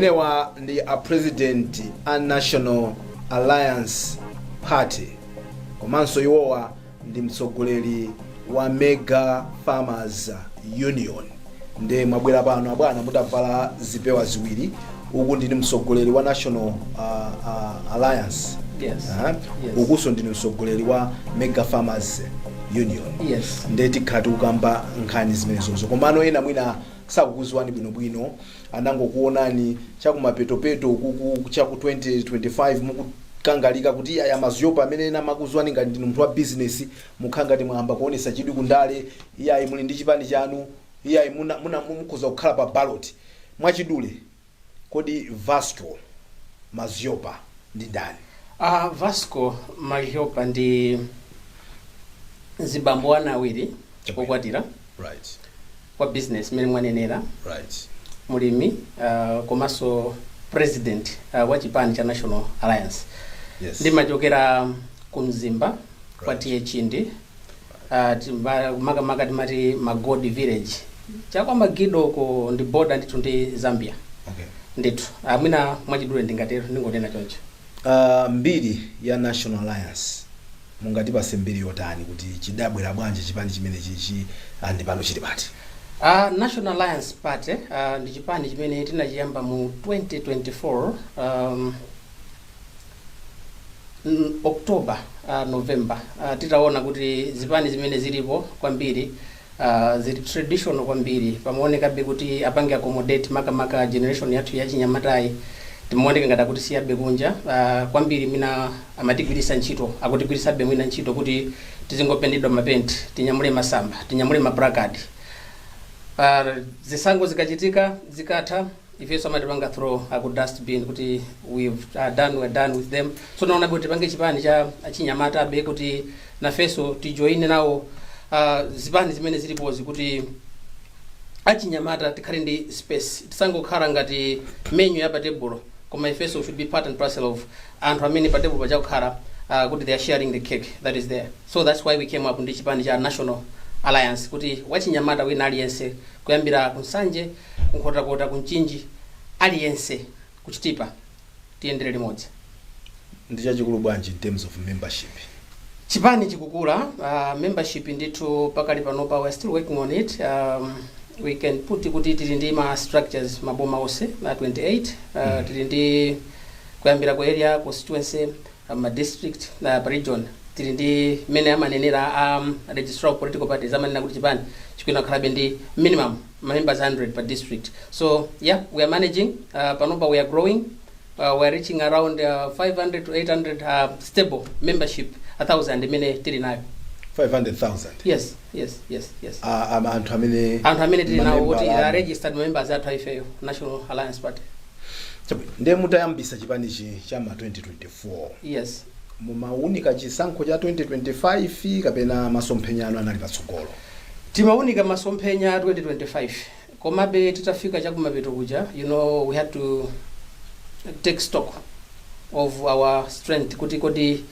Newa ndi a president a National Alliance Party komanso iwowa ndi mtsogoleri wa Mega Farmers Union. Nde mwabwera pano abwana mutavala zipewa ziwiri. Uku ndini mtsogoleri wa National Alliance. Yes. Yes. Ukuso ndini mtsogoleri wa Mega Farmers Union. Yes. Nde tikhati ukamba nkhani zimenezozo. Komano ena mwina sakukuzwani bwinobwino anangokuonani chakumapetopeto ukuku chaku 2025 mukukangalika kuti aya maziyopa amene ena makuzwani ngati ndinu munthu wa business mukhangati mwamba kuonesa chidwi kundale iyayi muli ndi chipani chanu iyayi mukhoza kukhala pa ballot mwachidule. Kodi Vasco Maziopa ndi ndani? Vasco Maziopa ndi zibambo ana awiri okwatira. Right. Kwa business mene mwanenera. Right. Mulimi komanso president wa chipani cha National Alliance. Yes. Ndimachokera ku Mzimba kwa tiye Chindi. Makamaka timati Magodi village. Chakwa Magido ko ndi border ndithu ndi Zambia. Okay. Ndithu mwina mwachidule ndingatero ndingonena choncho. Mbiri ya National Alliance mungatipase mbiri yotani kuti chidabwera bwanji chipani chimene chichi andi pano chili pati? National Alliance Party ndi chipani chimene tinachiyamba mu 2024 October November. Titaona kuti zipani zimene zilipo kwambiri zili traditional kwambiri pamaonekabe kuti apange accommodate makamaka generation yathu ya chinyamatayi timaoneka ngati kuti siyabe kunja kwambiri mina amatigwirisa ntchito akutigwirisabe mwina ntchito kuti tizingopendedwa mapenti tinyamule masamba tinyamule mabrakadi. Zisango zikachitika zikatha ifeso amatipanga throw aku dustbin kuti we're done with them. So naona kuti pange chipani cha chinyamata be kuti nafeso tijoine nawo zipani zimene zilipozi kuti achinyamata tikhale ndi space tisangokhala ngati menu ya pa table koma ifeso should be part and parcel of anthu amene pa table pachakukhala kuti they are sharing the cake that is there. So that's why we came up ndi chipani cha National Alliance kuti wachinyamata wina aliyense kuyambira kunsanje kunkotakota kunchinji aliyense kuchitipa tiyendere limodzi. Ndi chachikulu bwanji in terms of membership? Chipani chikukula membership ndithu pakali panopa we are still working on it. We can put kuti tili ndi ma structures maboma onse na 28 tili ndi kuyambira ku area constituency ma district na region tili ndi mene amanenera registrar of political parties amanena kuti chipani chikwina khalabe ndi minimum members 100 per district. So yeah, we are managing panopa we are growing. We are reaching around 500 to 800 stable membership 1000 mene tili nayo. 500,000? Yes. Anthu amene tili nawo kuti registered members athu ifeyo National Alliance Party. Ndiye mutayambisa chipanichi cha ma 2024. Yes. Mumaunika chisankho cha 2025 kapena masomphenyano anali patsogolo? Timaunika masomphenya 2025 komabe titafika chakumapeto kuja we had to take stock of our strength kuti kodi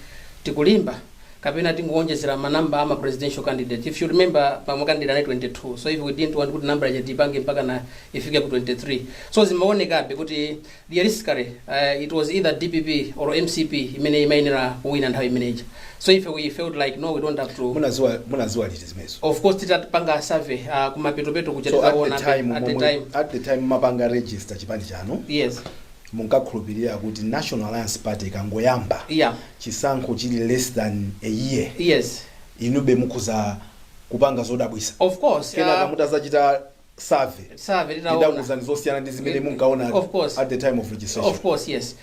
tikulimba kapena tingoonjezera manamba ama presidential candidate. If you remember pamwe candidate 22, so if we didn't want to put number ya tipange mpaka na ifike ku 23, so zimaonekabe kuti realistically it was either DPP or MCP imene imainera wina nthawi imeneja. So if we felt like no, we don't have to munaziwa liti zimenezo? Of course titapanga survey kumapetopeto kuja so titaona at the time mapanga register chipani chanu. Yes. Munkakhulupirira kuti National Alliance Party ikangoyamba chisankho chili less than a year. Yes. Inube mukhuza kupanga zodabwisa. Of course. Kena mutazachita survey titaona zosiyana ndi zimene munkaona at the time of registration. Of course, yes.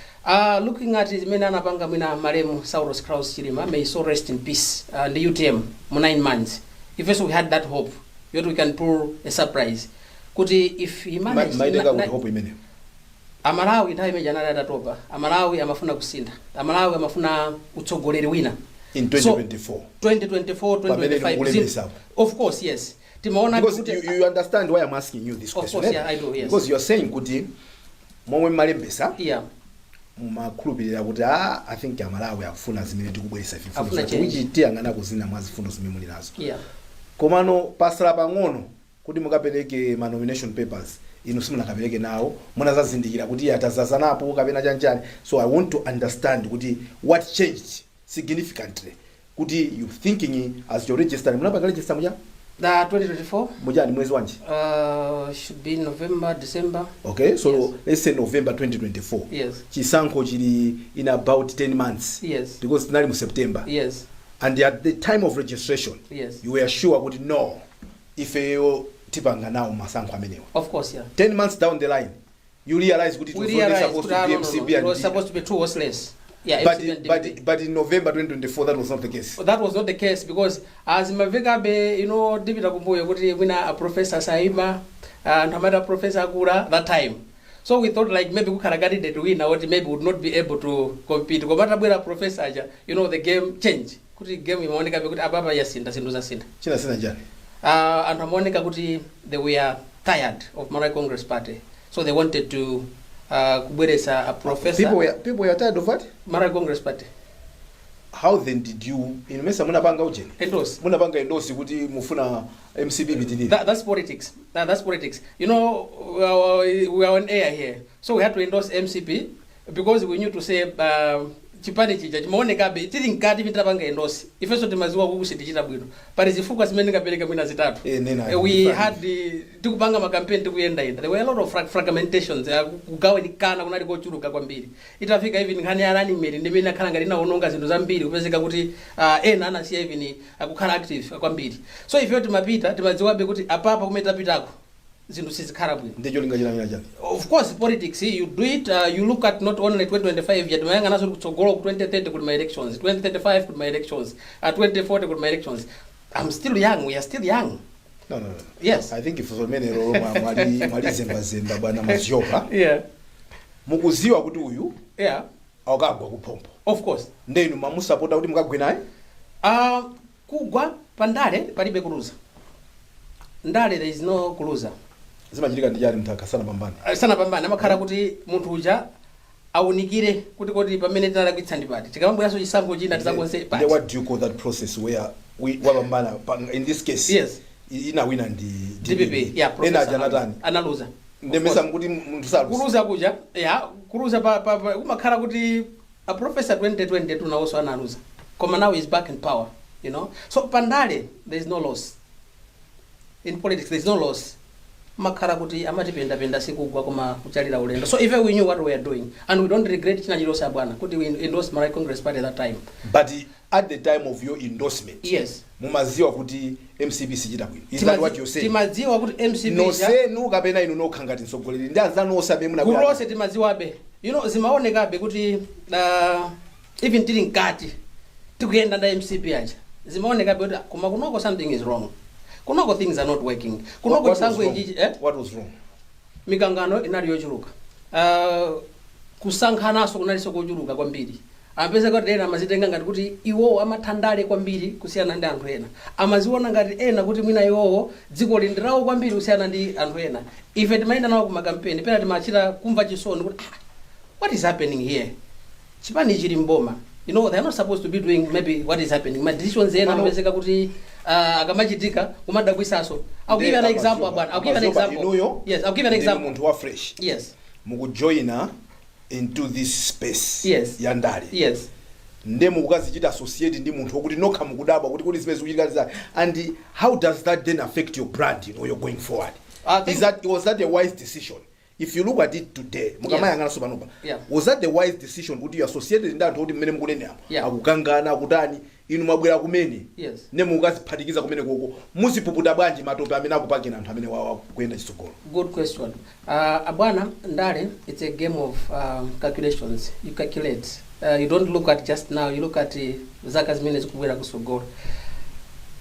Looking at zimene anapanga mwina malemu Saulos Kraus Chilima, may so rest in peace, the UTM mu 9 months. If we had that hope, yet we can pull a surprise. Kuti if he managed hope imene Amalawi nthawi imeja anali atatopa. Amalawi amafuna kusinda. Amalawi amafuna utsogoleri wina. In 2024. 2025. Of course, yes. Timaona because you understand why I'm asking you this question. Of course, yeah, I do, yes. Because you are saying kuti momwe malembesa. Yeah. Mumakhulupirira kuti I think Amalawi akufuna zimene tikubweresa ifundo. Which tiyangana kuzina mwazifundo zimene muli nazo. Yeah. Komano pasala pang'ono kuti mukapereke ma nomination papers inu simunakapereke nawo munazazindikira kuti atazazanapo kapena chanchani. So I want to understand kuti what changed significantly kuti you thinking as your register munapanga register muja The 2024 mujani mwezi wanji should be November, December. Okay, so Yes. let's say November 2024. Yes. Chisankho chili in about 10 months. Yes. Because tinali mu September. Yes. And at the time of registration, Yes. you were sure kuti no, ifeyo tipanga nawo masankho amenewa. Of course, yeah. 10 months down the line, you realize kuti it was We only realized supposed that, to be no, no, MCB it and was D. supposed to be 2 horseless. Yeah, MCB and DPP. But in November 2024 that was not the case. That was not the case because as Mavekabe, you know, David Akumbuyo, a professor Saima, and another professor Akura that time. So we thought like maybe we can get it to win, or maybe would not be able to compete. Go back to professor, you know, the game changed. Could the game Monica be good ababa yasinda sinduza sinda. China sina jani. And Monica Kuti, they were tired of Marae Congress Party. So they wanted to a professor. People were tired of what? Marae Congress Party. How then did you in mesa munapanga ujeni? Endorse. Munapanga endorse kuti mufuna MCB bitinini. That's politics. That's politics. You know, we are on air here, so we had to endorse MCP because we knew to say chipani chija chimaoneka be tiri nkati vitapanga endorse ifeso timaziwa kukusi tichita bwino pali zifuka zimene kapeleka mwina zitatu. We had tikupanga makampeni tikuyenda enda. There were a lot of fragmentations kugawanikana kunali kochuluka kwambiri. Itafika even nkhani ya running mate ndimene akhala ngati naononga zinthu zambiri kupezeka kuti ena anasiya even akukhala active kwambiri. So ifeyo timapita timadziwabe kuti apapa kumene tapitako zinthu sizikhala bwino. Ndicho linga china chani. Of course politics you do it you look at not only 2025 yet mayanga naso kutsogolo ku 2030 ku my elections 2035 ku my elections 2040 ku my elections. I'm still young, we are still young. No. Yes. I think if so many mwali zemba bwana maziopa. Yeah. Mukuziwa kuti uyu Yeah. akagwa kupompo. Of course. Ndenu mamusapota kuti mukagwe naye? Kugwa pandale palibe kuluza. Ndale there is no kuluza. Zimachitika ndijali mtaka sana pambana. Sana pambana amakhala kuti munthu uja awunikire kuti pamene tinalakwitsa ndi pati. Tikamabweranso chisankho china tizakonse pati. What do you call that process where we wapambana in this case? Yes. Ina wina ndi DPP. Yeah, Professor. Ena janatani. Analuza. Ndemesa mkuti munthu salusa. Kuluza kuja. Yeah, kuluza kumakhala kuti a professor 2022 nawonso analuza. Koma now is back in power, you know. So pandale there is no loss. In politics there is no loss. Makhala kuti amatipenda sikugwa koma kuchalira ulendo. So even we knew what we were doing and we don't regret china chilosa bwana kuti we endorsed Marae Congress Party at that time. But at the time of your endorsement, yes, mumaziwa kuti MCB sichita bwino. Is that what you say? Timaziwa kuti MCB no say no kapena inu no khangati nsogoleri ndi azano osabe muna kulose timaziwabe. You know zimaonekabe kuti even tili nkati tikuyenda nda MCB aja zimaonekabe kuti koma kunoko something is wrong. Kunoko things are not working. Kunoko sangu injiji What was wrong? Mikangano inali yochuluka. Kusankhanaso kunaliso kochuluka kwambiri. Amapeza kuti ena amazitenga ngati kuti iwo amathandale kwambiri kusiyana ndi anthu ena. Amaziona ngati ena kuti mwina iwowo dziko lindirawo kwambiri kusiyana ndi anthu ena. Ife timayenda nawo ku makampeni pena timachita kumva chisoni kuti what is happening here? Chipani chili mboma. You know, they are not supposed to be doing maybe what is happening. My decisions ena amapezeka kuti akamachitika kumadabwisaso. I'll give you an example about. I'll give an example. Yes, I'll give an example. Muntu wa fresh. Yes. Mukujoina into this space. Yes. Yandali. Yes. Ndemu mukazichita associate ndi munthu wokuti nokha mukudaba kuti space kuchita. And how does that then affect your brand, you know, you're going forward? Was that a wise decision? If you look at it today, mukamayangana sobanuba. Yeah. Was that the wise decision kuti you associated ndi anthu kuti mmene mukunene apo? Yeah. Akukangana akutani inu mabwera kumene. Yes. Nemu mukaziphatikiza kumene koko. Muzipuputa bwanji matope amene akupakina anthu amene wawa kuyenda chitsogolo. Good question. Abwana ndale, it's a game of calculations. You calculate. You don't look at just now, you look at zaka zimene zikubwera kusogolo.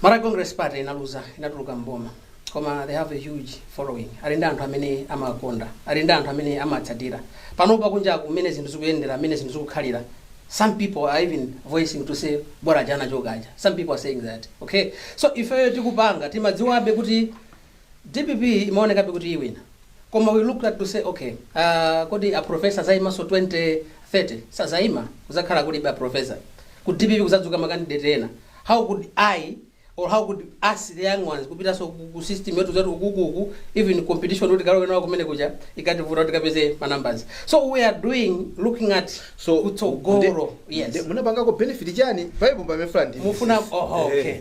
Marae Congress Party inatuluka mboma. Koma they have a huge following. Alinda anthu amene amakonda. Alinda anthu amene amatsatira. Panopa kunja kumene zinthu zikuyendera, amene zinthu zikukhalira. Some people are even voicing to say bora jana jogaja. Some people are saying that. Okay? So if you tikupanga timadziwabe kuti DPP imaonekabe kuti iwina. Koma we looked at to say okay, kodi a professor zaima so 2030 sazaima kuzakhala kuti ba professor. Ku DPP kuzadzuka makandidate ena. How could I or how could us the young ones kupita so ku system yetu zetu ukuku even competition kuti kalo kana kumene kuja ikativuta kuti kapeze ma numbers. So we are looking at so kutsogoro. Yes, munapanga ko benefit chani paipo pamefula ndi mufuna okay.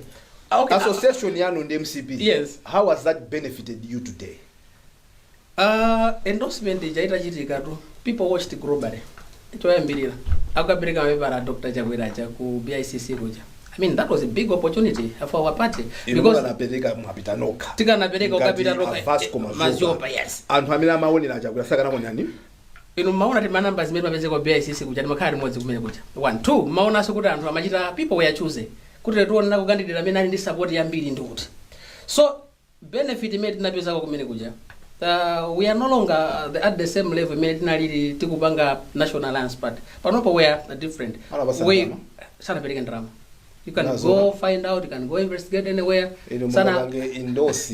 Okay, association yanu ndi MCP. Yes, how has that benefited you today? Endorsement jaita chitika tu people watched globally choyambirira akapirika mapepala Dr. Chakweracha ku BICC kuja. I mean, that was a big opportunity for our party because napereka mwapita noka tikanapereka ukapita noka Maziopa. Yes, anthu amene amaonera Chakwera saka nako nyani maona ti numbers zimene mapeze kwa BICC kuja ndimakhala limodzi kumene kuja 1 2 maona so kuti anthu amachita people were choose kuti tiona ku candidate amene ali ndi support yambiri ndi kuti so benefit imene tinapeza kumene kuja. We are no longer at the same level imene tinalili tikupanga National Alliance Party. Panopo we are different. We sanapereka drama. You can go find out, you can go investigate anywhere. Sana endorse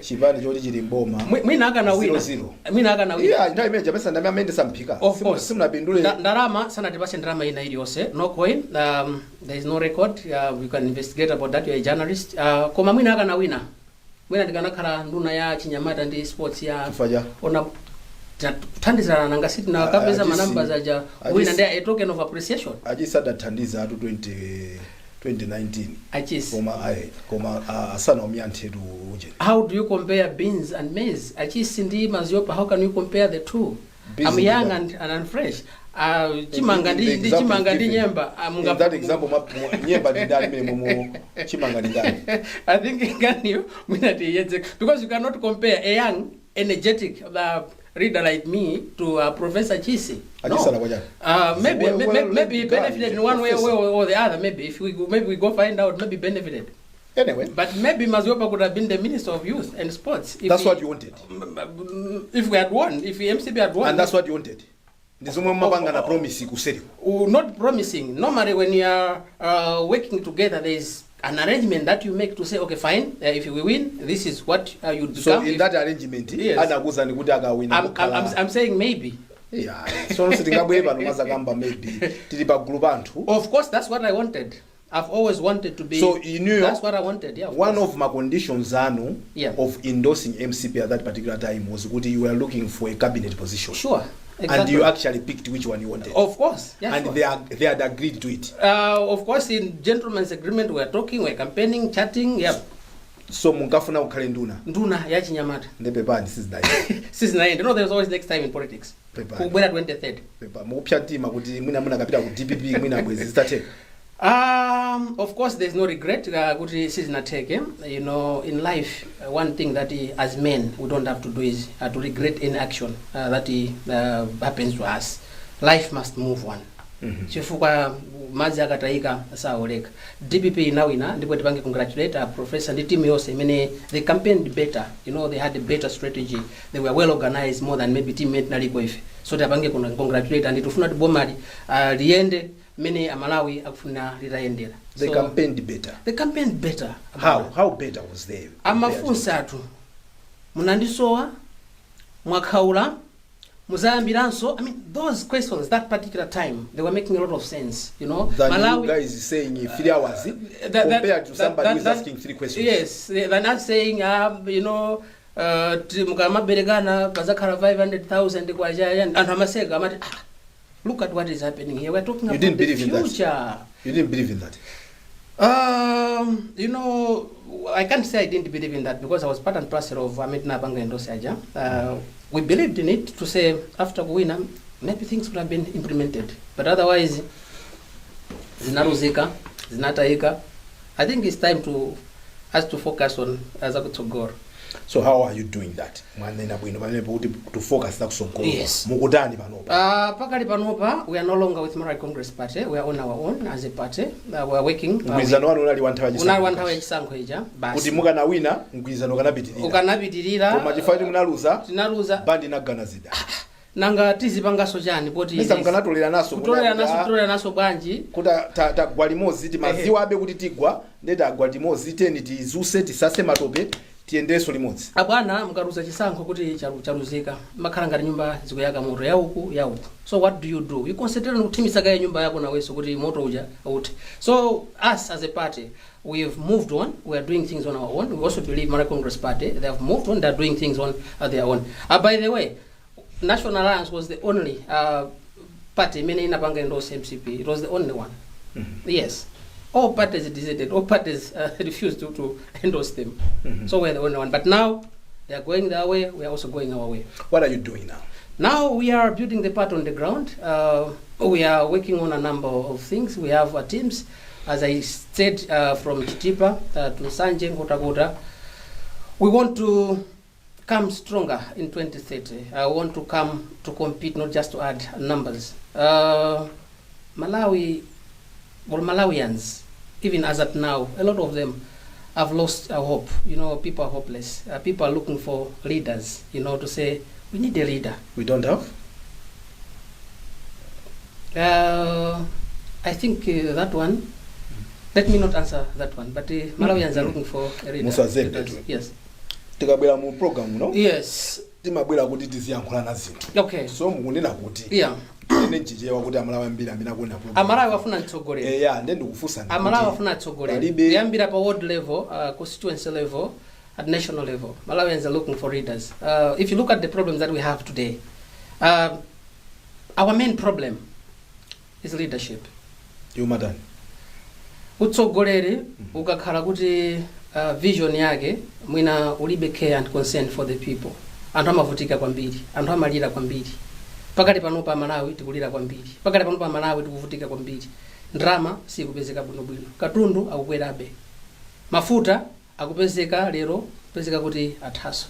chipani choti chili mboma. Mwina aka na wina. Mwina aka na wina. Yeah, ndio imene japesa ndame amende sampika. Simnapindule. Ndarama sana tipase ndarama ina iliyose. No coin. There is no record. You can investigate about that. You are a journalist. Koma mwina aka na wina. Mwina tikanakhala nduna ya chinyamata ndi sports ya Kufaja. Ona thandizana nanga siti na kapeza manamba zaja wina ndi a token of appreciation. Ajisada thandiza atu 2019. Achis. Koma asana omyanthetu uje. How do you compare beans and maize? Achis ndi Maziopa, how can you compare the two? Beans I'm young and fresh. Chimanga ndi nyemba. In that example nyemba ndi ndani mene mumu chimanga ndi ndani. I think can you because you cannot compare a young energetic reader like me to Professor Chisi. No. Maybe benefited in one way or the other. Maybe if we go find out, maybe benefited. Anyway, but maybe Maziopa could have been the Minister of Youth and Sports. That's what you wanted. If we had won, if the MCP had won. And that's what you wanted. Not promising. Normally, when you are working together, there is an arrangement that you make to say, okay, fine, if we win, this is what you become. So in that arrangement, yes. I'm saying maybe. Yeah. So maybe. Of course, that's what I wanted. I've always wanted to be. So you knew that's what I wanted. Yeah. One of my conditions, of endorsing MCP at that particular time was that you were looking for a cabinet position. Sure. Exactly. And you actually picked which one you wanted. Of course. Yeah, and sure. they had agreed to it. Of course, in gentleman's agreement, we're talking, we're campaigning, chatting. Yeah. So munkafuna ukhale nduna ya chinyamata ndepepani sizinaenda. No, there's always next time in politics. Kubwera 23rd pepa mukupya mtima kuti mwina kapita ku DPP mwina bwezi zitathe. Of course, there's no regret. Kuti sizinateke. You know, in life, one thing that as men we don't have to do is to regret any action that happens to us. Life must move on. Chifukwa madzi akataika saoleka. DPP inawina ndipo tipange congratulate Professor ndi team yose imene they campaigned better. You know, they had a better strategy. They were well organized more than maybe team mate naliko ife. So tipange congratulate and tufuna tibomali liende many Malawi akufuna litaendera. They campaigned better. They campaigned better. How better was they? Amafunsa atu munandisowa mwakhaula muzayambiranso. I mean, those questions that particular time they were making a lot of sense, you know. Malawi, you guys is saying 3 hours compared to somebody who is asking 3 questions. Yes, they're not saying you know mukamaberekana pazakhala 500,000 kwa jaya and amaseka amati look at what is happening here. We're talking about the future. You didn't believe in that? You know, I can't say I didn't believe in that because I was part and parcel of Amitna Banga and Dosaja. We believed in it to say after winner, maybe things would have been implemented. But otherwise, zinaruzika, zinataika. I think it's time to us to focus on Azakutogor. So how are you doing that? To focus on Songoro. Yes. Mukudani panopa. Pakali panopa, we are no longer with Malawi Congress Party. We are on our own as a party. We are working. Mkwizano wanu unali wantawaji sanko. Unali wantawaji sanko hija. Kuti muka na wina, mkwizano kanabitirira. Ukanabitirira. Koma chifukwa munaluza. Tinaluza. Bandi nagana zida. Nanga tizipangaso chani poti Misa mkanatolera naso. Tolera naso bwanji. Kuta tagwa limozi ti maziwa abe kuti tigwa. Ndeta agwa limozi teni tizuse tisase matope. tiyendeso limodzi. Abwana mukaruza chisankho kuti charuzika makhala ngati nyumba zikuyaka moto yauku. So what do? You concentrate on kuthimisa kaya nyumba yako naweso kuti moto uja uti. So us as a party, we've moved on. We are doing things on our own. We also believe Malawi Congress Party, they have moved on. They are doing things on their own. By the way, National Alliance was the only party many inapanga endorse MCP. It was the only one. Yes. All parties decided, all parties refused to endorse them. So we're the only one. But now they are going their way, we are also going our way. What are you doing now? Now we are building the party on the ground. We are working on a number of things. We have teams, as I said, from Chitipa to Sanje, Kota. We want to come stronger in 2030. I want to come to compete, not just to add numbers. Malawians, even as at now, a lot of them have lost hope. People are hopeless. People are looking for leaders, to say, we need a leader. We don't have? I think that one, let me not answer that one, but Malawians are looking for a leader. Yes. Tikabwera mu program, no? Yes. Timabwera kuti tiziyankhula na zinthu. Okay. So mukunena kuti. Yeah. Nchichewa kuti Amalawi ambiri amene akuna program. Amalawi wafuna mtsogoleri. Yeah, ndi ndikufunsa ndi. Amalawi wafuna mtsogoleri. Kuyambira pa ward level, constituency level, at national level. Malawians are looking for leaders. If you look at the problems that we have today, our main problem is leadership. Madam. Utsogoleri ukakhala kuti vision yake mwina ulibe care and concern for the people. Anthu amavutika kwambiri, anthu amalira kwambiri. Pakati panopa Malawi tikulira kwambiri. Pakati panopa Malawi tikuvutika kwambiri. Ndrama sikupezeka bwinobwino. Katundu akukwerabe. Mafuta akupezeka lero, kupezeka kuti athaso.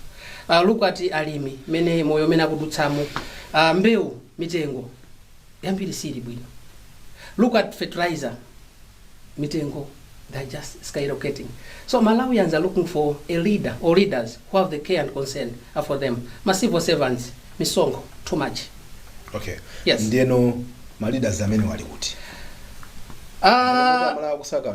Look at alimi mene moyo mene akudutsamo. Mbewu mitengo yambiri sili bwino. Look at fertilizer mitengo, they're just skyrocketing. So Malawians are looking for a leader or leaders who have the care and concern for them. Civil servants, misongo, too much. Okay. Yes. Ndieno ma leaders amene wali kuti.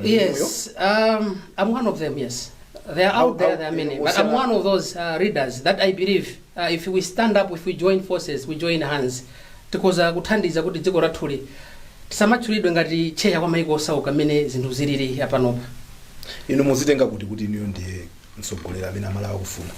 Yes. I'm one of them, yes. They are out there, there are many. But I'm one of those leaders that I believe if we stand up, if we join forces, we join hands, tikoza kuthandiza kuti dziko lathuli tisamachulidwe ngati cheya kwa maiko osauka mene zinthu zilili yapanopa. Inu muzitenga kuti niyo ndiye mtsogolera amene Amalawi akufuna.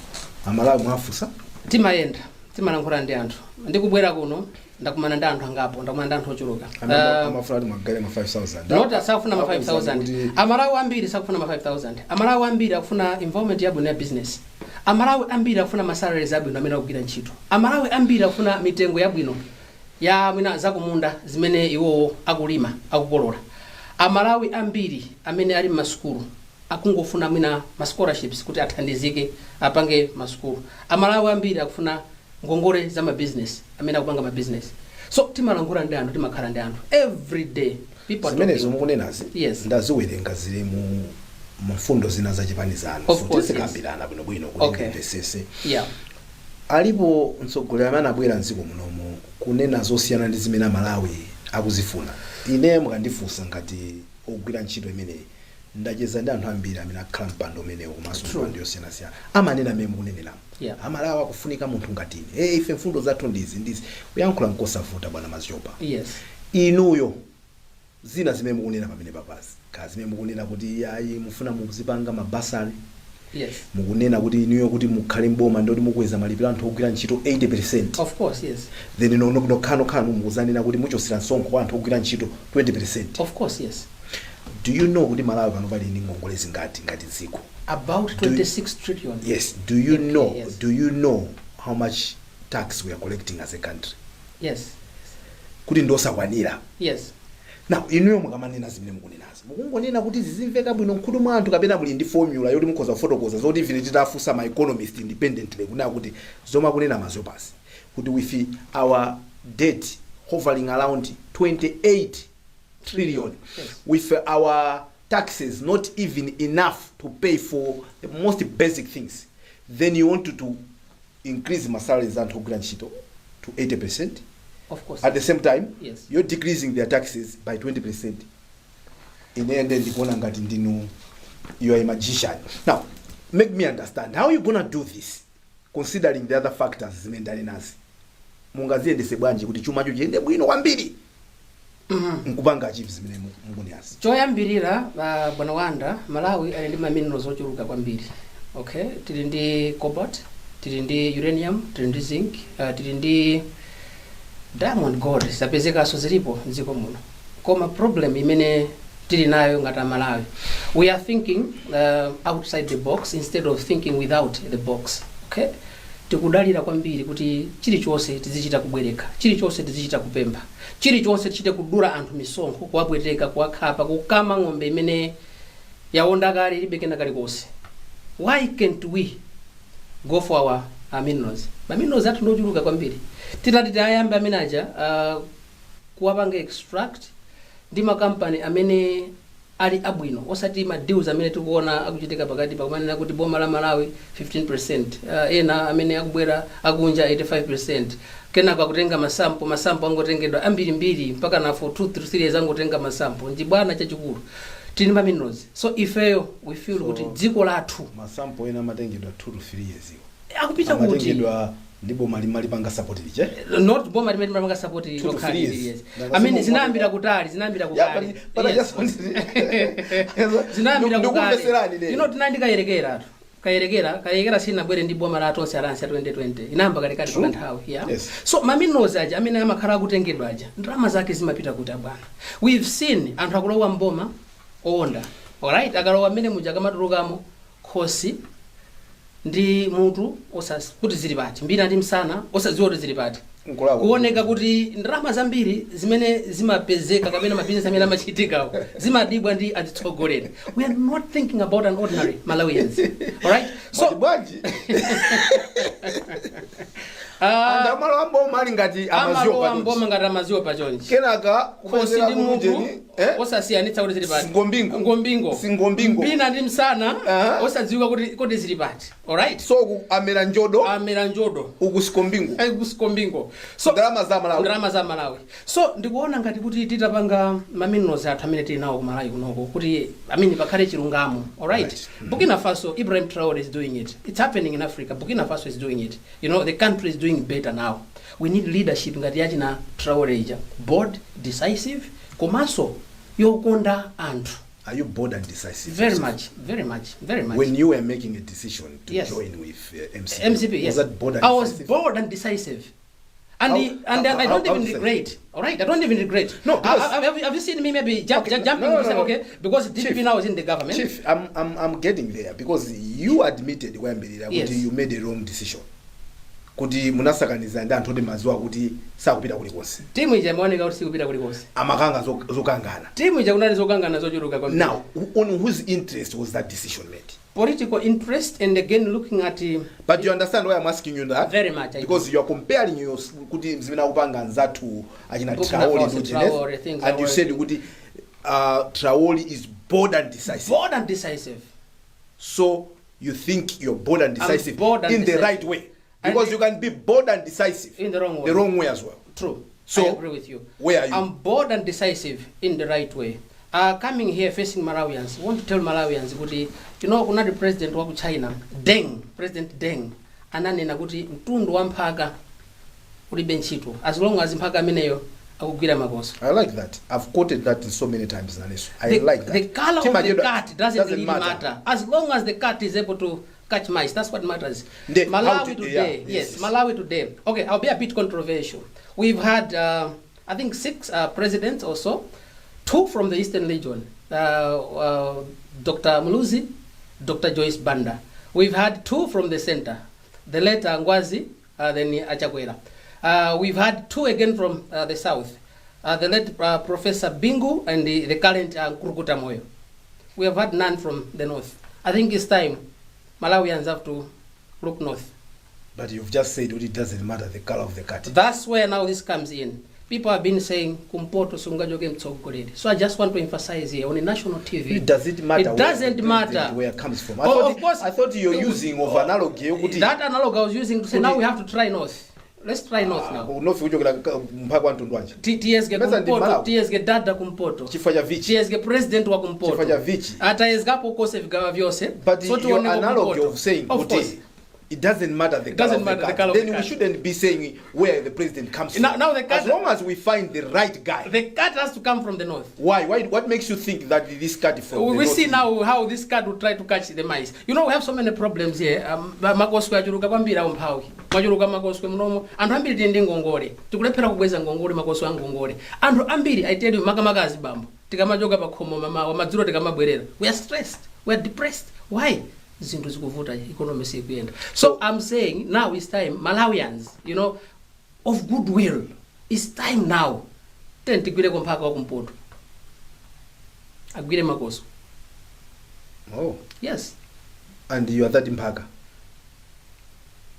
Amalawi mwafusa? Timayenda, timalankhula ndi anthu. Ndikubwera kuno ndakumana ndi anthu angapo, ndakumana ndi anthu ochuluka. Amafuna kuti magale ma 5,000. Not sakufuna ma 5,000. Amalawi ambiri sakufuna ma 5,000. Amalawi ambiri akufuna involvement yabwino ya business. Amalawi ambiri akufuna ma salaries abwino amene akugwira ntchito. Amalawi ambiri akufuna mitengo yabwino ya mwina zakumunda zimene iwo akulima akukolola. Amalawi ambiri amene ali m'masukulu akungofuna mwina ma scholarships kuti athandizike apange masukulu. Amalawi ambiri akufuna ngongole za ma business amene akupanga ma business. So timalangula ndi anthu, timakhala ndi anthu every day. People are talking. Mukunenazi. Yes. Ndaziwerenga zili mu mfundo zina za chipanizano. Of course, tikambirana bwino kuti ndivesese. Yeah. Alipo mtsogolera amene abwera mdziko munomu kunena zosiyana ndi zimene Malawi akuzifuna. Ine mukandifunsa ngati ogwira ntchito imeneyi ndacheza ndi anthu ambiri amene akhala mpando umenewo komanso mpando yosiyanasiyana amanena amene mukuneneramu. Amalawi akufunika munthu ngati ine. Ife mfundo zathu ndizi kuyankhula nkosavuta bwana Mazopa. Yes. Inuyo zina zimene mukunena pamene papazi kazi zimene mukunena kuti ayi mufuna muzipanga mabasari. Yes. Mukunena kuti inuyo kuti mukhale mboma ndoti mukweza malipiro anthu ogwira ntchito 80%. Of course, yes. Then nokhano mukuzanena kuti muchosera msonkho anthu ogwira ntchito 20%. Of course, yes. Do you know kuti Malawi pano pali ndi ngongole zingati ngati dziko? About 26 trillion. Yes. Do you know how much tax we are collecting as a country? Yes. Kuti ndosakwanira. Yes. Now inuyo mukamanena zimene mukunenazo mukungonena kuti zizimveka bwino mkhudu mwa anthu kapena muli ndi formula yoti mukhoza kufotokoza zoti even titafusa ma economist independently kunena kuti zoma kunena Mazopasi kuti with our debt hovering around 28 trillion. Yes. With our taxes not even enough to pay for the most basic things, then you want to increase my salaries and to 80%. Of course. At the same time, yes, you're decreasing their taxes by 20%. In the end, you are a magician. Now, make me understand how you gonna do this considering the other factors zimendani nazi mungaziyendese bwanji kuti chumacho chiyende bwino kwambiri nkupanga achieve zimene munguniazi. Choyambirira bwana Wanda, Malawi ali ndi maminerals ochuluka kwambiri. Okay, tili ndi cobalt, tili ndi uranium, tili ndi zinc, tili ndi diamond, gold, zapezekaso zilipo mdziko muno. Koma problem imene tili nayo ngati Malawi, we are thinking outside the box instead of thinking without the box. Okay, tikudalira kwambiri kuti chilichonse tizichita kubwereka, chilichonse tizichita kupempha, chilichonse tichite kudula anthu misonkho, kuwabwereka, kuwakhapa, kukama ng'ombe imene yaonda kale ilibekena kale konse. Why can't we go for our minerals? Minerals athu ndochuluka kwambiri. Titati tayamba amenaja kuwapanga extract ndi makampani amene ali abwino, osati ma deals amene tikuona akuchitika pakati pakumanena kuti boma la Malawi 15%, ena amene akubwera akunja 85%, kena kwa kutenga masampo angotengedwa ambiri mpaka na for 2-3 years angotenga masampo njibwana chachikulu. Tini ma minerals. So ifeyo we feel kuti dziko lathu masampo ena matengedwa 2-3 years akupita kuti matengedwa ndipo mali panga support liche not bomba limene panga support locally. Yes, I mean zinambira kutali zinambira kukali zinambira kukali, you know tinandika yerekera kayerekera sina bwere ndi boma la tonse aransi 2020 inamba kalekali kwa nthawi. Yeah, yes. So maminerals aja amene amakhala kutengedwa aja ndrama zake zimapita kuti abwana. We've seen anthu akulowa mboma onda, alright, akalowa amene muja kamatulukamo khosi ndi mutu kuti zili pati mbira ndi msana osadziwa kuti zili pati, kuoneka kuti ndrama zambiri zimene zimapezeka kapena mabizinesi amene amachitika zimadibwa ndi azitsogoleri. We are not thinking about an ordinary Malawians, alright. So andamalo amboma ali ngati amaziwa pachonji kenaka khosi ndi mutu osasiyanitsa kuti zili pati, ngombingo mbina ndi msana osadziwika kuti zili pati, alright. So amera njodo ukuskombingo. So ndrama za Malawi. So ndikuona ngati kuti titapanga maminerals athu amene tili nawo ku Malawi kunoko kuti amene pakhale chilungamo, alright. Burkina Faso, Ibrahim Traore is doing it. It's happening in Africa. Burkina Faso is doing it. You know, the country is doing better now. We need leadership ngati yachi na Traore ija, bold, decisive, komanso yokonda anthu. Are you bold and decisive? Very much. When you were making a decision to join with MCP, yes. Was that bold and decisive? I was bold and decisive. And I don't even regret. All right, I don't even regret. No, have you seen me maybe jumping? No. Okay, because DPP now is in the government. Chief, I'm getting there because you admitted yes, you made a wrong decision. Kuti munasakaniza ndi anthu oti maziwa kuti sakupita kulikonse. Timu ija imaoneka kuti sikupita kulikonse. Amakanga zokangana. Timu ija kunali zokangana zochuluka kwa. Now, on whose interest was that decision made? Political interest, and again looking at but you understand why I'm asking you that? Very much. Because you are comparing your kuti zimena kupanga nzatu achina Traore and you said kuti Traore is bold and decisive. So you think you're bold and decisive the right way? Because you can be bold and decisive in the wrong way as well. True. So I agree with you. Where are you? I'm bold and decisive in the right way. Coming here facing Malawians, I want to tell Malawians kuti, you know, kuna the president wa China, President Deng, ananena kuti mtundu wa mpaka ulibe ntchito as long as mpaka ameneyo akugwira makoso. I like that. I've quoted that so many times, Naneso. Like that. The color of the cat doesn't really matter. As long as the cat is able to catch mice, that's what matters. Malawi today, yes, Malawi today. Okay, I'll be a bit controversial. We've had, I think 6 presidents or so, 2 from the Eastern Legion, Dr. Muluzi, Dr. Joyce Banda. We've had 2 from the center, the late Ngwazi, then Achakwera. We've had 2 again from the south, the late Professor Bingu and the current Nkurukuta Moyo. We have had none from the north. I think it's time Malawians have to look north. But you've just said it doesn't matter the color of the cat. That's where now this comes in. People have been saying kumpoto sungajoge mtsogoledi. So I just want to emphasize here on a national TV. Does it matter? It doesn't matter where it comes from. Of course, I thought you're using of analogy. That analogy I was using to say now we have to try north. let's try north now. North kuchokera mpaka mtundu wanje. TSG kumpoto, TSG dada kumpoto. Chifanya vichi. TSG president wa kumpoto. Chifanya vichi. Ataezgapo kose vigawa vyose. But so your analogy of saying, of course, it doesn't matter the color of the card. Then we shouldn't be saying where the president comes from. Now the card, as long as we find the right guy. The card has to come from the north. Why? What makes you think that this card from the north? We see now how this card will try to catch the mice. You know, we have so many problems here. Makoswe achuruka kwambira umphawi. Mwachuruka makoswe mnomo. Anthu ambiri tindi ngongole. Tikulephera kubweza ngongole makoswe angongole. Anthu ambiri, I tell you, makamaka azibambo. Tikamajoka pakhomo mama wa madzulo tikamabwerera. We are stressed. We are depressed. Why? Zinthu zikuvuta economy sikuyenda. So I'm saying now it's time Malawians, you know, of goodwill. It's time now. Then tigwire kumphaka wa kumpoto. Agwire makoso. Oh. Yes. And you are that mpaka.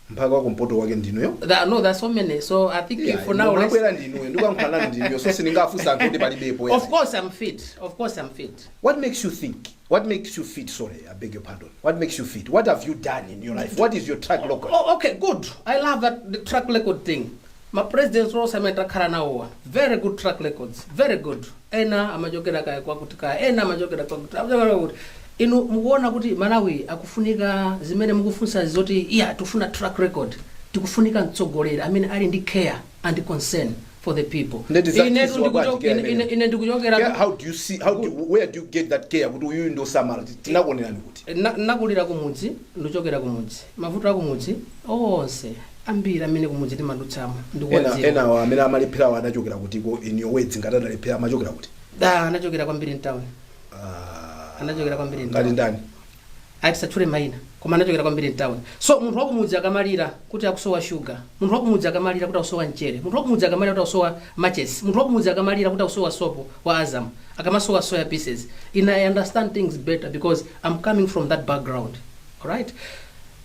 Mpaka wa kumpoto wake ndino yo? No, there's so many. So I think for now Of course I'm fit. Of course I'm fit. What makes you think? What makes you fit? Sorry, I beg your pardon. What makes you fit? What have you done in your life? What is your track record? Oh, okay, good. I love that the track record thing. My president's role Karanawa. Very good track records. Very good. Ena amajokera kaya kwa kutika. Ena amajokera kwa kutika. Inu muona kuti Malawi akufunika zimene mukufunsa zoti tufuna track record. Tikufunika mtsogolera. I mean, ali ndi care and concern for the people. How do you see, where do you get that care? You know Samara. Nakulira kumudzi, ndochokera kumudzi. Mavuto akumudzi, onse. Ambira amene kumudzi timadutsamo. Ena amene amalipira wanachokera kuti in your words ngatata lipira amachokera kuti. Anachokera kwambiri ntawe. Anachokera kwambiri ntawe. Ngati ndani? Atisachule maina. Koma anachokera kwambiri ntawe. So munthu wakumudzi akamalira kuti akusowa sugar. Munthu wakumudzi akamalira kuti akusowa mchere. Munthu wakumudzi akamalira kuti akusowa matches. Munthu wakumudzi akamalira kuti akusowa sopo wa Azam. Akamasowa soya pieces. And I understand things better because I'm coming from that background. All right?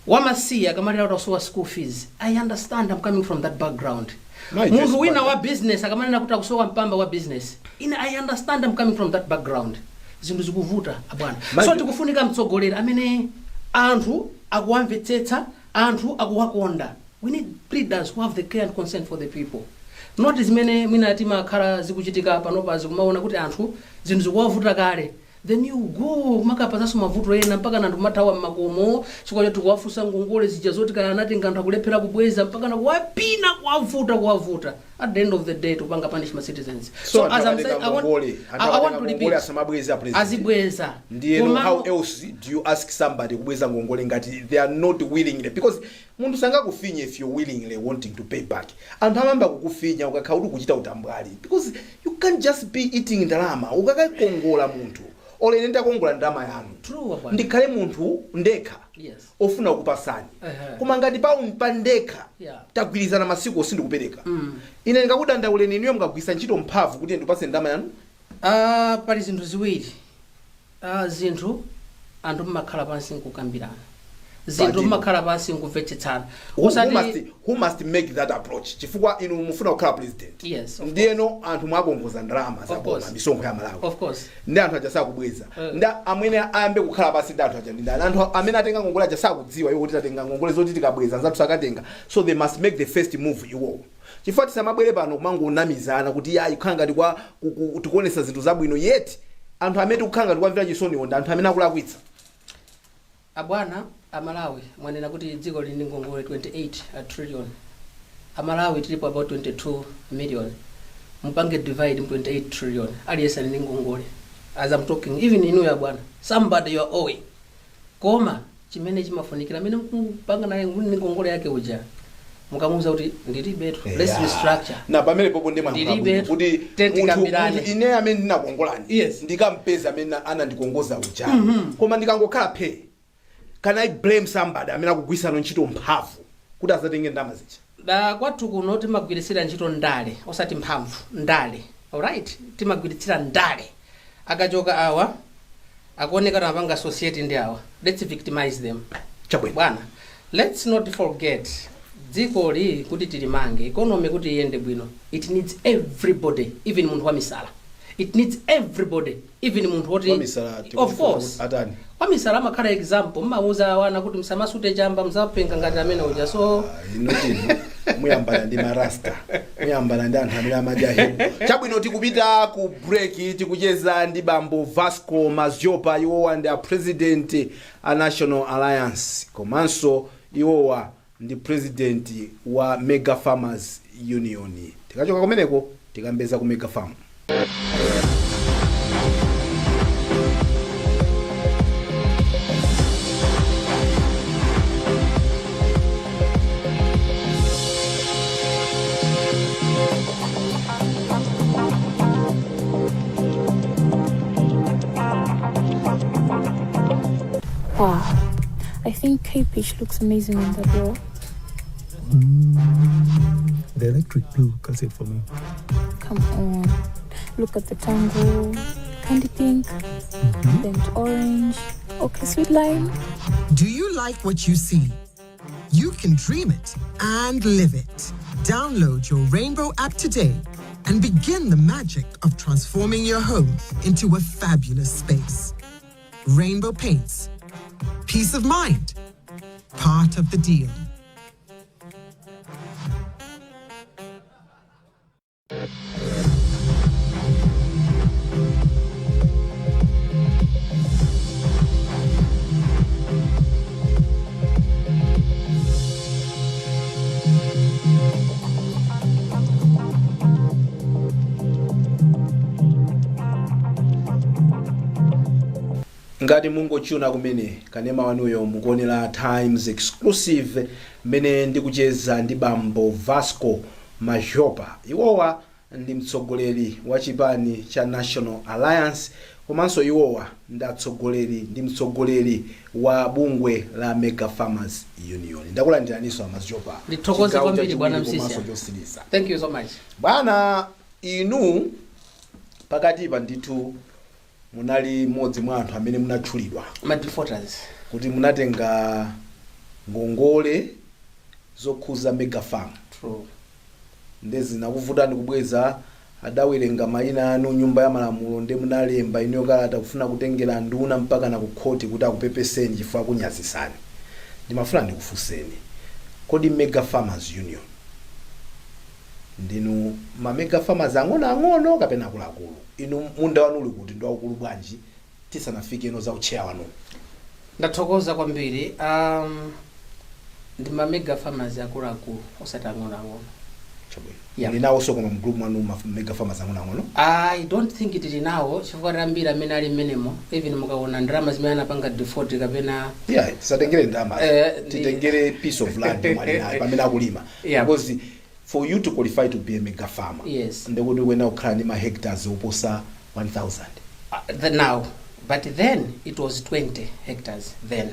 Wamasi akamalira kuti akusowa school fees. I understand, I'm coming from that background. Munthu wina wa business akamalira kuti akusowa mpamba wa business. I understand, I'm coming from that background. Zinthu zikuvuta abwana. So tikufunika mtsogolera amene anthu akuwamvetsetsa, anthu akuwakonda. We need leaders who have the care and concern for the people. Not zimene mwina timakhala zikuchitika panopa zikumaona kuti anthu zinthu zikuwavuta kale. Then you go makapazaso mavuto ena mpaka nandu matawa makomo chikwacho tikuwafusa ngongole zija zoti kana natenga anthu akulephera kubweza mpaka na kuwapina kuwavuta. At the end of the day tupanga punish my citizens. So as I'm saying, I want to repeat. Azibweza. How else do you ask somebody kubweza ngongole ngati they are not willingly? Because mundu sanga kufinya if you're willingly wanting to pay back. And amamba kukufinya ukakaudu kuchita utambwali. Because you can't just be eating ndalama. Ukakakongola muntu. Ole nenda kongola ndama yanu. True. Ndikale muntu ndeka. Yes. Ofuna kupasani. Koma ngati pa umpandeka. Tagwirizana masiku osindi kupereka. Ine ngakudanda ule niyo mkagwisa ntchito mphavu kuti ndipase ndama yanu. Pali zinthu ziwiri. Zinthu anthu mmakhala pansi nkukambirana. Zinthu mmakhala pansi nkuvetsetsana. Who must make that approach? Chifukwa inu mufuna kukhala president. Yes. Ndiyeno anthu mwakongoza ndalama za misonkho ya Malawi. Of course. Ndi anthu ajasa kubweza. Nda amwene ayambe kukhala pansi ndi anthu aja ndi ndani. Anthu amene atenga ngongole ajasa kudziwa iwo kuti atenga ngongole zoti tikabweza nzathu sakatenga. So they must make the first move iwo. Chifukwa tisamabwere pano kumango unamizana kuti ikhala ngati kwa tikuonesa zinthu zabwino yet anthu amene tikukhala ngati kwamvira chisoni onda anthu amene akulakwitsa. Abwana Amalawi mwanena kuti dziko lili ndi ngongole 28 trillion. Amalawi tilipo about 22 million. Mupange divide 28 trillion. Aliyesa ndi ngongole. As I'm talking, even inu ya bwana, somebody you are owing. Koma chimene chimafunikira amene mpanga naye ndi ngongole yake uja. Mukamuza kuti ndilibe let's restructure. Na pamene popo ndi mantha kuti munthu ine amene ndinakongolani ndikampeza amene anandikongoza uja. Koma ndikangokhala phe. Can I blame somebody amene akugwisa ntchito mphamvu kuti azatenge ndama zicha? Kwathu kuno timagwirisira ntchito ndale osati mphamvu ndale. All right? Timagwirisira ndale. Akachoka awa akuoneka napanga society ndi awa. Let's victimize them. Chabwe bwana. Let's not forget dziko li kuti tilimange economy kuti iyende bwino. It needs everybody, even munthu wa misala. It needs everybody, even munthu woti of course. Atani. Kwa misala amakhala example mmauza wana kuti msamasute chamba msapenga ngati amene uja so muyambana ndi marasta muyambana ndi anthu amene amajahebu chabwino tikupita ku break tikucheza ndi bambo Vasco Maziopa iwowa ndi a president a National Alliance komanso iwowa ndi president wa Mega Farmers Union. Tikachoka kumeneko tikambeza ku Mega Farm. Wow, I think K-Peach looks amazing on the door. The electric blue cuts it for me. Come on, look at the tango, candy pink, burnt orange, okay, sweet lime. Do you like what you see? You can dream it and live it. Download your Rainbow app today and begin the magic of transforming your home into a fabulous space. Rainbow Paints. Peace of mind. Part of the deal. Ngati mungochuna kumene kanema wanuyo mukuonera Times Exclusive mene ndikucheza ndi bambo Vasco Maziopa. Iwowa ndi mtsogoleri wa chipani cha National Alliance komanso iwowa ndi mtsogoleri wa bungwe la Mega Farmers Union. Ndakulandiraniso Maziopa. Ndithokoze kwambiri bwana Msisi. Thank you so much. Bwana inu pakatipa ndithu munali modzi mwa anthu amene munatchulidwa Madifoters kuti munatenga ngongole zokhuza Mega Farm. True. Ndezi nakuvutani kubweza adawerenga mayina anu nyumba ya malamulo ndi munalemba iniyo kalata kufuna kutengera nduna mpaka na kukhoti kuti akupepeseni chifukwa kunyazisani. Ndimafuna ndikufunseni. Kodi Mega Farmers Union ndinu ma Mega Farmers ang'ono kapena akuluakulu? Inu munda wanu uli kuti ndi waukulu bwanji tisanafike ino za ucheya wanu? Ndathokoza kwambiri. Ndi ma Mega Farmers akuluakulu osati ang'ono. Chabwino. Yeah. Ndinawo soko mu group mwanu ma Mega Farmers ang'ono? I don't think it is now. Chifukwa rambira amene ali menemo even mukaona ndrama zimene anapanga default kapena tisatengere ndama titengere piece of land mwali nayo pamene akulima. Yeah. Because for you to qualify to be a mega farmer, yes, ndekuti wena ukhala ndi ma hectares oposa 1000. Now, but then it was 20 hectares then.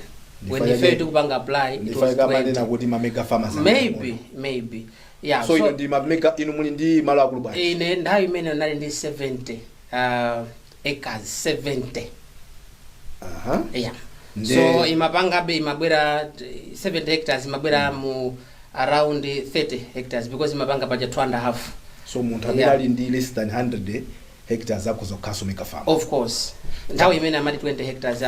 When Nifanya you failed to kupanga apply, it was Nifanya 20. kuti ma mega farmers Maybe. Yeah. So ino ndi ma mega inu muli ndi malo akulu bwanji? Ine ndayo imene nali ndi 70 acres 70. Yeah. So imabwera 70 hectares imabwera mu around 30 hectares because imapanga paja 2.5. So munthu amene ali ndi less than 100 hectares akuzokhaso Mega Farm. Of course. Ndawo imene amati 20 hectares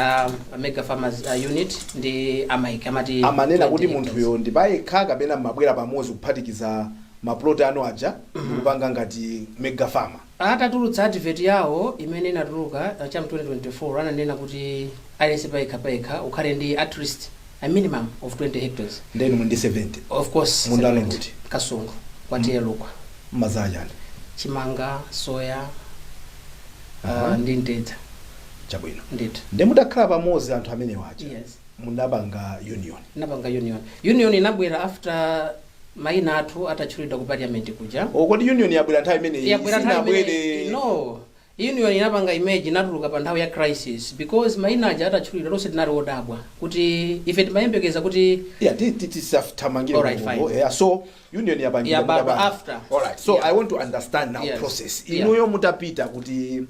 Mega Farmers unit ndi amati amanena kuti munthuyo ndi payekha kapena mabwera pamodzi kuphatikiza maplot anu aja kupanga ngati Mega Farmer. Atatulutsa advert yawo imene inatuluka cha 2024 ananena kuti aliyense payekha ukhale ndi at least a minimum of 20 hectares. Then mundi 70. Of course. Mundalo kuti Kasungu kwatiye lukwa. Mazajani. Chimanga, soya, ndi ndedza. Chabwino. Ndedza. Ndemudakhala pamodzi anthu amene wacha. Yes. Munapanga union. Napanga union. Union inabwera after maina athu atachulidwa ku parliament kuja. Kodi union yabwera nthawi imene sinabwere? No. Union inapanga image inatuluka pa nthawi ya crisis because maina aja atachulidwa lonse tinali odabwa kuti ife timayembekeza kuti tisaftamangire. So union yapangidwa after. Alright. So I want to understand now process. Inuyo mutapita kuti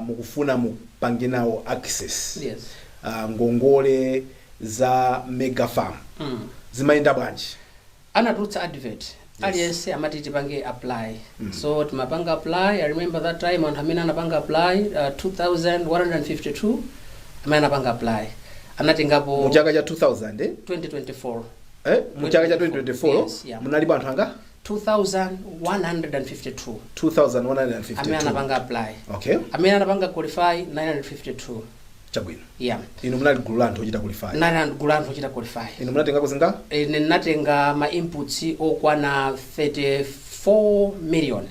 mukufuna mupange nawo access. Yes. Ngongole za Mega Farm. Zimayenda bwanji? Anatulutsa advert. Aliyense amati tipange apply. So timapanga apply. I remember that time anthu amene anapanga apply 2152 amene anapanga apply. Anatengapo mu chaka cha 2000 2024. Mu chaka cha 2024 yes, yeah. munalipo anthu anga 2152 amene 2152 anapanga apply, okay amene anapanga qualify 952. chabwino Yeah, inu munali gulu la anthu ochita qualify gulu la anthu ochita qualify. inu munatenga kuzinga Ine natenga ma inputs okwana 34 million.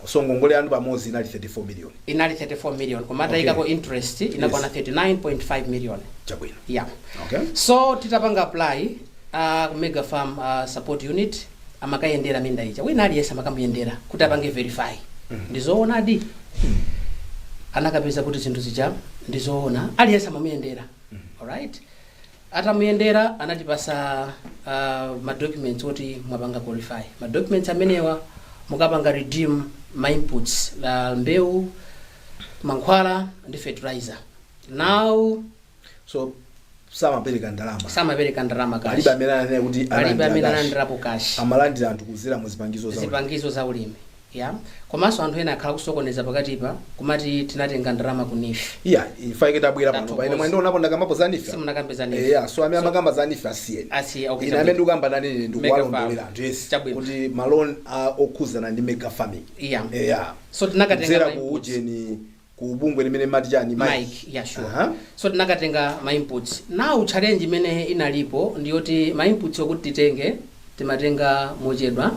so ngongole anu pamodzi inali 34 million Inali 34 million koma Okay. ikako interest inakwana 39.5 million. chabwino Yeah. okay So titapanga apply ku Mega Farm support unit amakayendera minda ija. Wina aliyesa makamuyendera kuti apange verify. Ndizoona di. Anakapeza kuti zinthu zija ndizoona aliyesa mamuyendera. Alright. Atamuyendera anatipasa ma documents oti mwapanga qualify. Ma documents amenewa mukapanga redeem my inputs la mbewu, mankhwala ndi fertilizer. Now so samapereka ndalama samapereka ndalama cash. palibe amene anene kuti Palibe amene cash. analandirapo cash. amalandira anthu kuzera mu zipangizo zawo Zipangizo za ulimi. Yeah. Komanso anthu ena akhala kusokoneza pakatipa kumati tinatenga ndalama ku NIF. iya ifaike tabwera pano That paine was- mwendo unapo ndakamapo zanifa Simunakambeza NIF. yeah so amene amakamba zanifa asiyeni Asiya okay. ine amene ndikamba nani ndikuwalondolera Mega anthu yes Chabwino. kuti malon okhuzana ndi mega farming Yeah. yeah So tinakatenga kudzera my ku inputs. ujeni ku bungwe limene mati chani Mike, yeah sure. Aha. So tinakatenga my inputs. Now challenge imene inalipo ndiyoti my inputs okuti titenge timatenga mochedwa.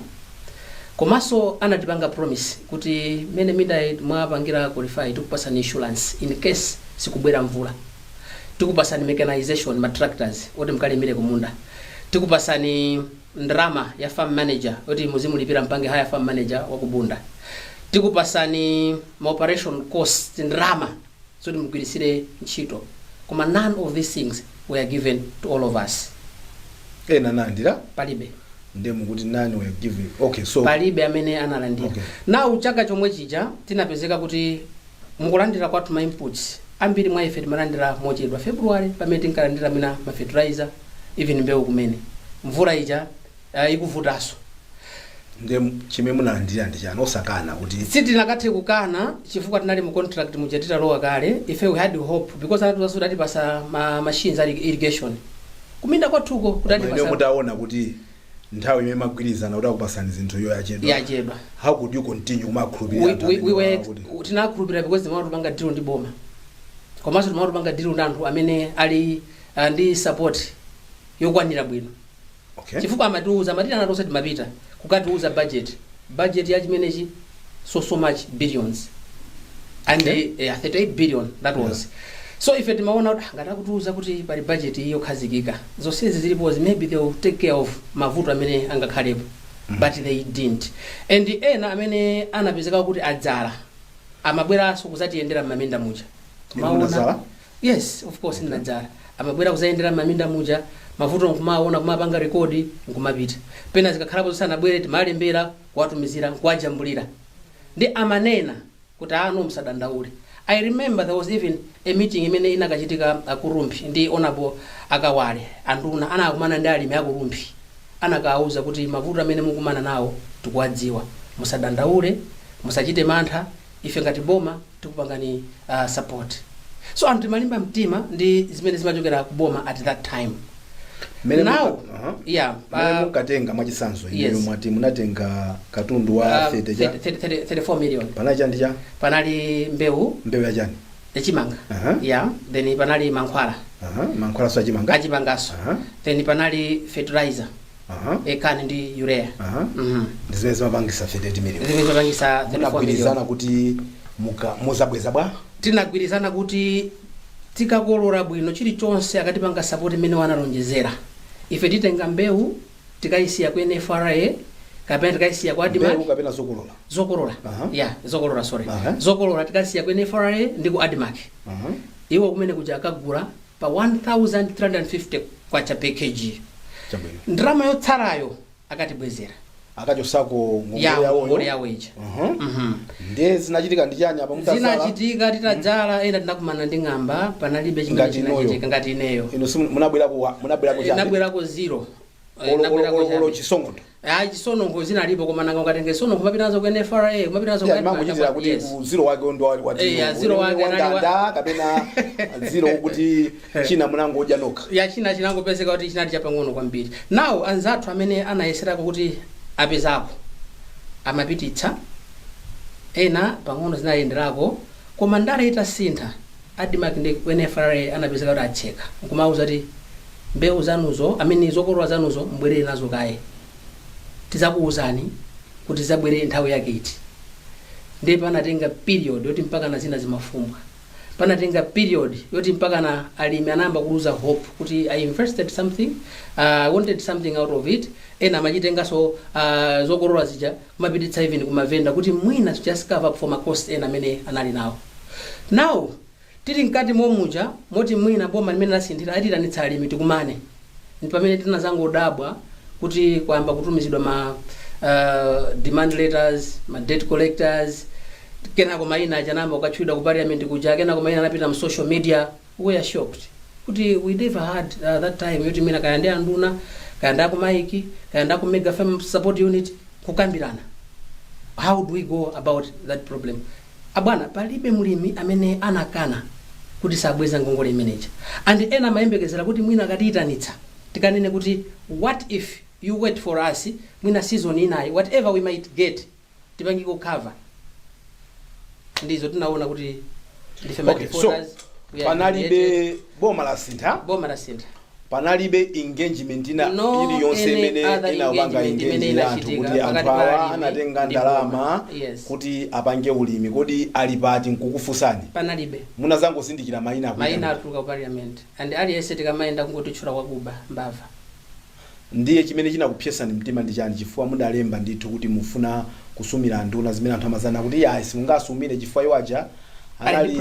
Komanso anatipanga promise kuti mene midai mwapangira qualify tikupasani insurance in case sikubwera mvula. Tikupasani mechanization ma tractors oti mkalimire kumunda. Tikupasani ndrama ya farm manager oti muzimulipira mpange haya farm manager wakubunda. Tikupasani ma operation cost ndrama oti mugwirisire ntchito. Koma none of these things were given to all of us. ena nandira Palibe. ndemu kuti nani were giving okay so Palibe amene analandira. Okay. Now chaka chomwe chija tinapezeka kuti mukulandira kwathu ma inputs ambiri mwa ife timalandira mochedwa February pamene tinkalandira mina ma fertilizer even mbewu kumene mvula ija ikuvutanso. ndemu chimene munalandira ndi chani osakana kuti Sitinakathe kukana chifukwa tinali mu contract muja lowa kale ife we had hope because anatuza kuti atipasa ma machines ali irrigation kuminda kwathuko kuti ine atipasa mutaona kuti nthawi imene magwirizana kuti akupasani zinthu yoyachedwa yachedwa. how could you continue kumakhulupirira we were tinakhulupirira because timatupanga deal ndi boma komanso timatupanga deal ndi anthu amene ali ndi support yokwanira bwino. okay Chifukwa amatiuza anatonse timapita kukatiuza budget ya chimenechi so much billions and Okay. 38 billion that was. So if timaona kuti ngati akutiuza kuti pali budget iyo khazikika zonsezi zilipo maybe they will take care of mavuto amene angakhalepo. But they didn't. And ena amene anapezeka kuti adzala amabweranso kuzatiyendera m'maminda muja. munadzala Yes, of course ndinadzala. Amabwera kuzayendera m'maminda muja mavuto nkumaona kumapanga rekodi nkumapita. Pena zikakhalapo zisanabwere timalembera kuwatumizira kuwajambulira. Ndi amanena kuti ano msadandaule. I remember there was even a meeting imene inakachitika Kurumpi ndi honorable Akawale anduna anakumana ndi alimi akurumpi. Anakauza kuti mavuto amene mukumana nawo tikuwadziwa. Musadandaule, musachite mantha, ife ngati boma tikupangani support. So anthu malimba mtima ndi zimene zimachokera kuboma at that time. Now, yeah, mukatenga mwachisanzo yes. ino mwati munatenga katundu wa 34 million. panali chandi cha Panali mbewu mbewu ya chani yachimanga. Aha. Yeah, then panali mankhwala. mankhwala so achimanga Achimangaso. Then panali fertilizer. Ekani ndi urea. ndi zimene zimapangisa 30 million Zimene zimapangisa 34 million. munagwirizana kuti muzabweza bwa Tinagwirizana kuti tikakolola bwino chilichonse akatipanga support imene wanalonjezera. Ife titenga mbewu tikayisiya ku NFRA kapena tikayisiya kwa Adimac. mbewu kapena zokolola Zokolola. Aha. Yeah, zokolola sorry. Aha. Zokolola tikasiya ku NFRA ndi ku Adimac. Iwo kumene kuja akagula pa 1350 kwacha per kg. chabwino Ndrama yotsalayo akatibwezera. akachosako Ya ngongole ngongole yawo yawo ija. ndiye zinachitika ndi chani apa mutasala Zinachitika titadzala ena tinakumana ndi ng'amba panalibe chimene Ngati inoyo. chinachitika ngati ineyo. ino munabwerako chani Nabwerako zero. olo chisongondo Chisonongo zinalipo koma nanga ukatenge sonongo kumapitazo ku NFRA kumapitazo ya mangu chitira kuti yes. zero wake ndo wa Zero wake anali ndanda kapena zero kuti china munango udya nokha Ya chinangopezeka kuti chinali chapang'ono kwambiri. Now anzathu amene anayeserako kuti apezako amapititsa ena pang'ono zinayenderako koma ndale itasintha Adimak ndi kwene FRA anapezeka kuti acheka nkumauza kuti mbewu zanuzo amene zokolola zanuzo mbwerere nazo kaye tizakuuzani kuti zabwere nthawi yake iti. Ndi panatenga period yoti mpaka na zina zimafumbwa, panatenga period yoti mpaka na alimi anamba kuluza hope kuti I invested something, wanted something out of it, ena amachitenga so zokolola zija kumapititsa even kumavenda kuti mwina just cover up for my cost ena amene anali nawo. Now tili mkati momuja moti mwina boma limene lasinthira atitanitsa alimi tikumane, ndi pamene tinazangodabwa kuti kwamba kutumizidwa ma demand letters, ma debt collectors, kenako maina achanamba ukachwida ku parliament kuja, kenako maina anapita mu social media. We are shocked kuti we never had that time yoti mina kayande anduna kayanda ku maiki kayanda ku mega farm support unit kukambirana. How do we go about that problem? Abwana palibe mulimi amene anakana kuti sabweza ngongole imeneja, and ena mayembekezera kuti mwina akatiitanitsa tikanene kuti what if you wait for us mwina season inayi whatever we might get tipangi ku cover. Ndizo tunaona kuti ndife so panalibe boma la sintha panalibe engagement ina ili yonse imene inawanga engagement anthu kuti anthu awa anatenga ndalama kuti apange ulimi kuti ali pati nkukufunsani panalibe munazangosindikira maina atuluka ku parliament and aliyense tikamayenda kungotitchula kwakuba mbava. Ndiye chimene chinakupyesani mtima ndi chani chifukwa mudalemba ndithu kuti mufuna kusumira nduna zimene anthu amazana kuti ya simungasumire chifukwa iwaja anali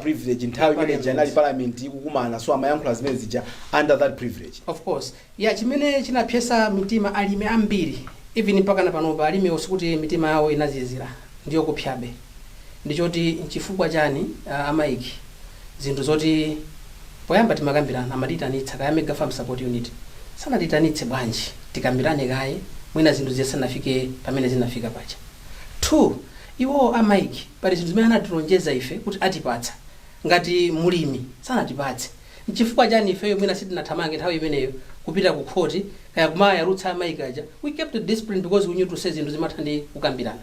privilege nthawi imene anali parliament ikukumana, so amayankhula zimene zija under that privilege. Of course chimene chinapyesa mitima alimi ambiri even mpaka na panopa alimi osikuti mitima yawo inazizira ndiyo kupyabe ndichoti chifukwa chani amaiki zinthu zoti poyamba timakambirana amatitanitsa kaya mega farm support unit sana titanitse bwanji tikambirane kaye mwina zinthu zisanafike pamene zinafika pacha. 2 iwo amaiki pali zinthu zimene anatilonjeza ife kuti atipatsa ngati mulimi sana tipatse nchifukwa chani ifeyo mwina sitinathamange nthawi imeneyo kupita ku khoti kaya kumaya rutsa amaiki aja. We kept the discipline because we knew to say zinthu zimathandi kukambirana.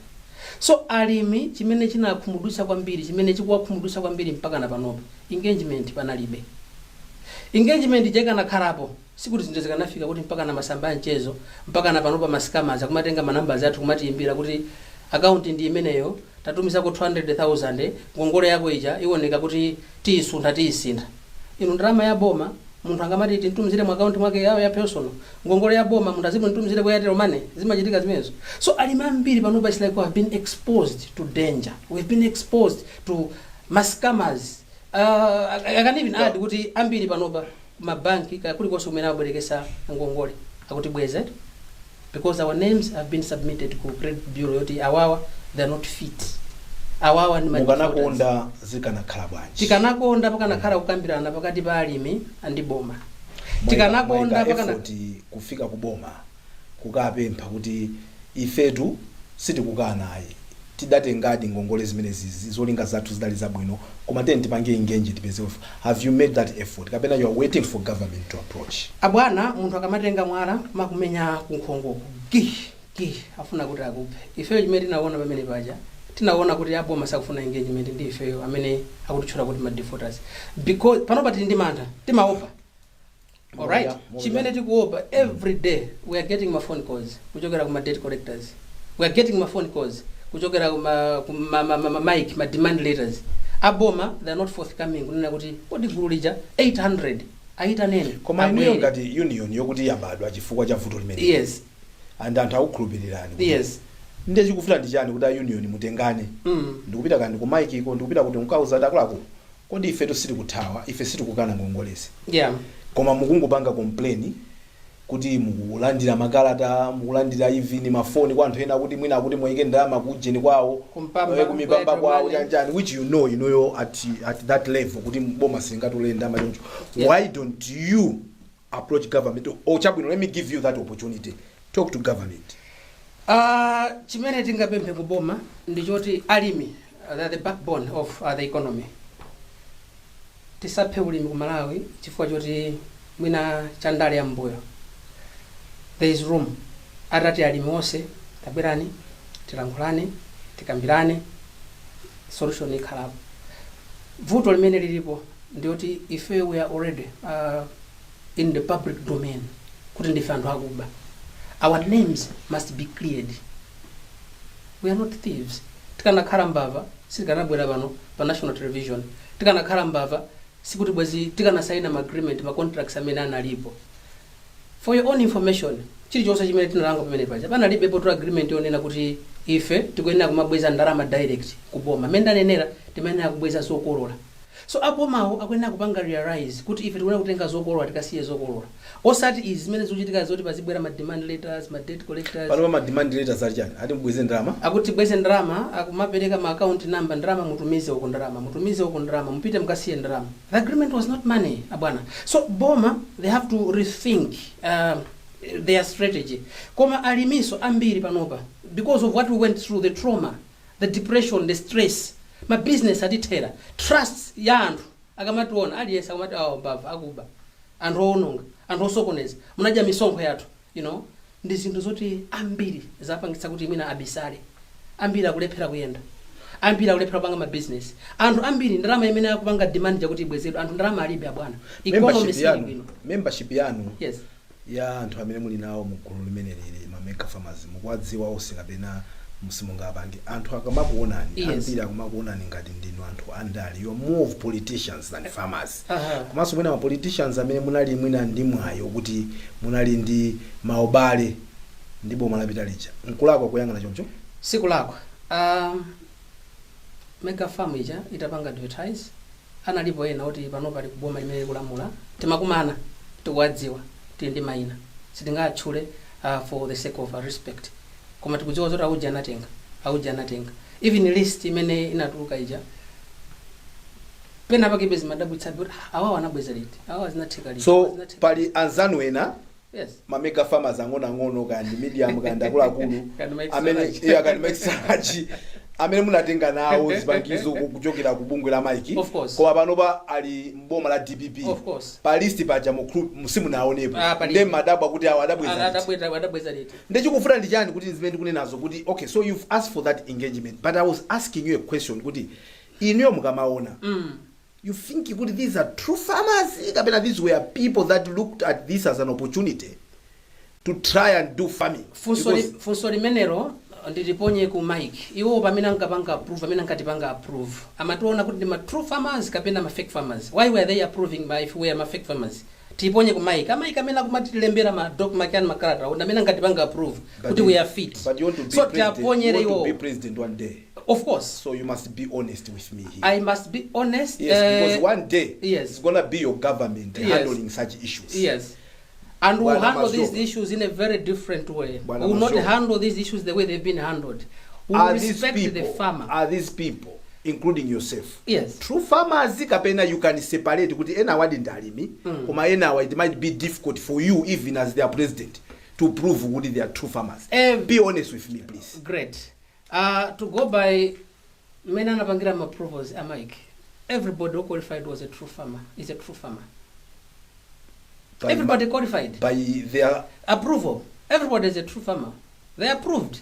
So alimi chimene chinakhumudwitsa kwambiri chimene chikuwakhumudwitsa kwambiri mpaka na panopa engagement panalibe. Engagement jekana khalapo sikuti zinthu zikanafika kuti mpaka na masamba ya mchezo mpaka na panopa maskamaza kumatenga manamba zathu kumatiimbira kuti account ndi imeneyo tatumiza ku 200,000 ngongole yako ija ioneka kuti tiyisuntha tiyisintha. Inu ndalama ya boma munthu angamati tintumizire mu account mwake yawo ya personal, ngongole ya boma munthu azimu ntumizire kwa Airtel Money zimachitika zimenezo. So alimi ambiri panopa is like we have been exposed to danger, we've been exposed to mascammers. I can even add kuti ambiri panopa mabanki kuli koso kumene abwerekesa ngongole akuti bweze because our names have been submitted to credit bureau yoti awawa they are not fit. Awawa ni mukanakonda zikanakhala bwanji tikanakonda pakanakhala kukambirana pakati pa alimi andi boma tikanakonda pakana kufika ku boma kukapempha kuti ifetu sitikukanayi tidatengadi ngongole zimene zolinga zathu zidali zabwino koma teni tipange engage tipeze. Have you made that effort kapena you are waiting for government to approach? Abwana munthu akamatenga mwala makumenya kunkhongo ki afuna kuti akupe. Ifeyo chimene tinaona pamene paja tinaona kuti aboma sakufuna engagement ndi ifeyo amene akutitchula kuti ma defaulters because panopa tili ndi mantha timaopa. Alright, chimene tikuopa every day we are getting my phone calls kuchokera kuma debt collectors, we are getting my phone calls kuchokera mic ma demand letters. Aboma they are not forthcoming kunena kuti kodi gulu lija 800 aita nene koma iniyo ngati union yokuti yabadwa chifukwa cha vuto limene. Yes, and anthu akukhulupirirani. Yes, ndiye chikufuna ndi chani kuti union mutengane ndikupita kandi ku mic iko ndikupita kuti mkauza atakulako kodi ife to siti kuthawa ife siti kukana ngongolesi. Yeah, koma mukungopanga complain kuti mukulandira makalata mukulandira even mafoni kwa anthu ena kuti mwina akuti moyike ndalama kujeni kwawo kumipamba kwawo chanjani which you know at that level kuti boma singatole ndalama choncho. Why don't you approach government? Chabwino, let me give you that opportunity, talk to government. Chimene tingapemphe ku boma ndichoti alimi they are the backbone of the economy. Tisaphe ulimi ku Malawi chifukwa choti mwina chandale ya mbuyo. There is room. Atati alimi onse tabwerani tilankhulane tikambirane solution ikhalapo. Vuto limene lilipo ndioti ife we are already in the public domain kuti ndife anthu akuba. Our names must be cleared. We are not thieves. Tikanakhala mbava sikanabwera pano pa national television. Tikanakhala mbava sikuti bwezi tikanasaina agreement ma contracts amene analipo. For your own information, chilichonse chimene tinalanga pamene paja panalibe to agreement yonena kuti ife tikuyenera kumabweza ndalama direct kuboma. Menda nenera timenera kubweza zokolola. So abomawo akuyenera kupanga realize kuti ife tikuyenera kutenga zokolola tikasiye zokolola. Osati zimene zikuchitika zoti pazibwera ma demand letters, ma debt collectors. Pano ma demand letters ali chani? Ati mbweze ndalama? Akuti bweze ndalama, akumapereka ma account number ndalama mutumize uko ndalama, mupite mkasiye ndalama. The agreement was not money, abwana. So boma they have to rethink their strategy. Koma alimiso ambiri panopa because of what we went through, the trauma, the depression, the stress. My business aditera. Trust ya anthu akamationa aliyesa akamati mbava akuba. Anthu ononga, anthu osokoneza. Munaja misonkho yathu, you know. Ndi zinthu zoti ambiri zapangitsa kuti mwina abisale. Ambiri akulephera kuyenda. Ambiri akulephera kupanga ma business. Anthu ambiri ndalama imene akupanga demand yakuti ibwezedwe. Anthu ndalama alibe abwana. Membership yanu. Yes. Ya anthu amene muli nawo mu gulu limene lili ma mega farmers mukwadziwa onse kapena musimunga abangi anthu akamakuonani. Yes. Ambiri akamakuonani ngati ndinu anthu andali. You are more of politicians than farmers. Komanso mwina ma politicians amene munali mwina ndi mwayo kuti munali ndi maobale ndipo malapita licha. Nkulakwa kuyangana choncho? Sikulakwa. Mega farm ija itapanga advertise. Analipo ena kuti pano pali kuboma limene kulamula. Timakumana tikuwadziwa tindi maina. Sitingatchule for the sake of respect. Koma tikudziwa zoti auja anatenga. Even list imene inatuluka ija. Pena pake bezi madabwitsa kuti awa wanabweza liti. Awa zinatheka liti. So pali anzanu ena. Yes. Ma mega farmers ang'ono kandi medium kandi akulu amene akani make amene munatenga nawo zipangizo kuchokera ku bungwe la Mike. Of course. Koma panopa ali mboma la DPP. Of course. Pa list paja musimu naonepo. Nde madabwa kuti awa adabweza liti. Nde chikufuna ndi chani kuti zimene ndikunenazo kuti okay, so you've asked for that engagement, but I was asking you a question kuti iniyo mukamaona. You think these are true farmers? These were people that looked at this as an opportunity to try and do farming. Funsori menero ndiliponye ku Mike. Iwo pamene ankapanga approve, pamene ankatipanga approve. Amatuona kuti ma true farmers kapena ma fake farmers. Why were they approving if we are ma fake farmers? Tiponye ku Mike. Mike amene akumatilembera ma document and makarata. Amene ankatipanga approve kuti we are fit. But you want to be so president. You want to be president one day. Of course. So you must be honest with me here. I must be honest. Yes, because one day yes, it's gonna be your government handling such issues. Yes. And we'll handle these issues in a very different way. We will not handle these issues the way they've been handled. We will respect the farmer. Are these people, including yourself? Yes. True farmers, kapena you can separate. Kuti ena wadi ndalimi. Kuma ena it might be difficult for you, even as their president, to prove who they are true farmers. Be honest with me, please. Great. To go by mena napangira ma approvals Mike. Everybody who qualified was a true farmer. Is a true farmer. Everybody qualified by their approval. Everybody is a true farmer. They approved.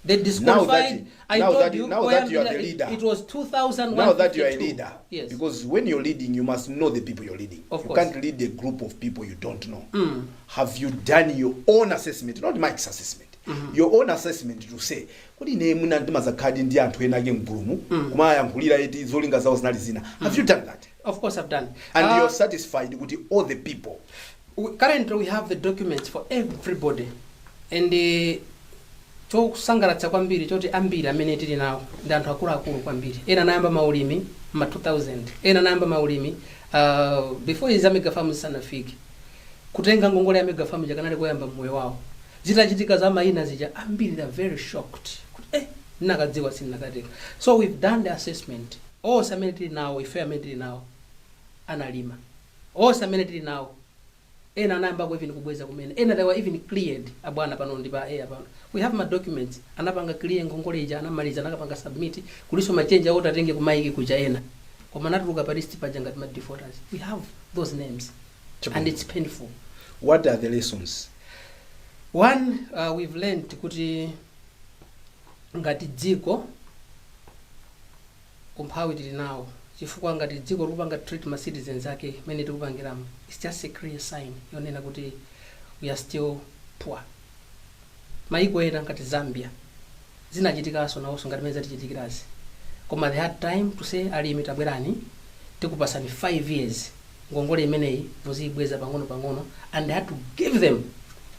They disqualified. Now that you are the leader. It was 2001. Now that you are a leader. Yes. Because when you're leading, you must know the people you're leading. Of you course. Can't lead a group of people you don't know. Have you done your own assessment, not Mike's assessment? Your own assessment to say, what in name mazakadi ndi anthu ena ke mgulumu kuma yankhulira eti zolinga zawo zinali zina. Have you done that? Of course I've done. And you're satisfied with all the people? Currently we have the documents for everybody. And chokusangalatsa kwambiri choti ambiri amene tili nawo ndi anthu akuluakulu kwambiri. Ena anayamba maulimi ma 2000. Ena anayamba maulimi before iza mega farms sanafike. Kutenga ngongole ya mega farms jakanali koyamba moyo wawo. Zitachitika za maina zija ambiri they are very shocked. Nakadziwa sinakatika. So we've done the assessment. All samene now, if amene now analima. All samene now ena anayamba kwa even kubweza kumene. Ena they were even cleared abwana pano ndipa air pano. We have my documents. Anapanga clear ngongole ija anamaliza nakapanga submit kuliso machenja ota tenge ku Mike kuja ena. Kwa maana tuluka pa list paja ngati ma defaulters. We have those names. And it's painful. What are the lessons? One, we've learned kuti ngati dziko umphawi tili nawo chifukwa ngati dziko likupanga treat ma citizens ake mene tikupangiramo, it's just a clear sign yonena kuti we are still poor. Maiko ena ngati Zambia zinachitikaso nawonso ngati mene zatichitikirazi, koma they had time to say alimi tabwerani tikupasani 5 years ngongole imeneyi muziyibweza pang'ono and they had to give them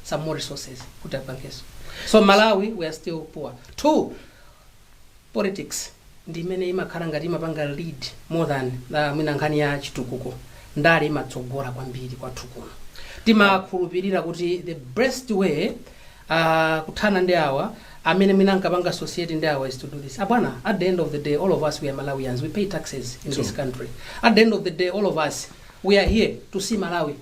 some more resources kuti apangeso. So Malawi we are still poor. 2, politics ndi imene imakhala ngati imapanga lead more than mwina nkhani ya chitukuko, ndale imatsogola kwambiri kwathu kuno. Timakhulupirira kuti the best way kuthana ndi awa amene mwina nkapanga society ndi awa is to do this. Abwana, at the end of the day all of us we are Malawians, we pay taxes in this country. At the end of the day all of us we are here to see Malawi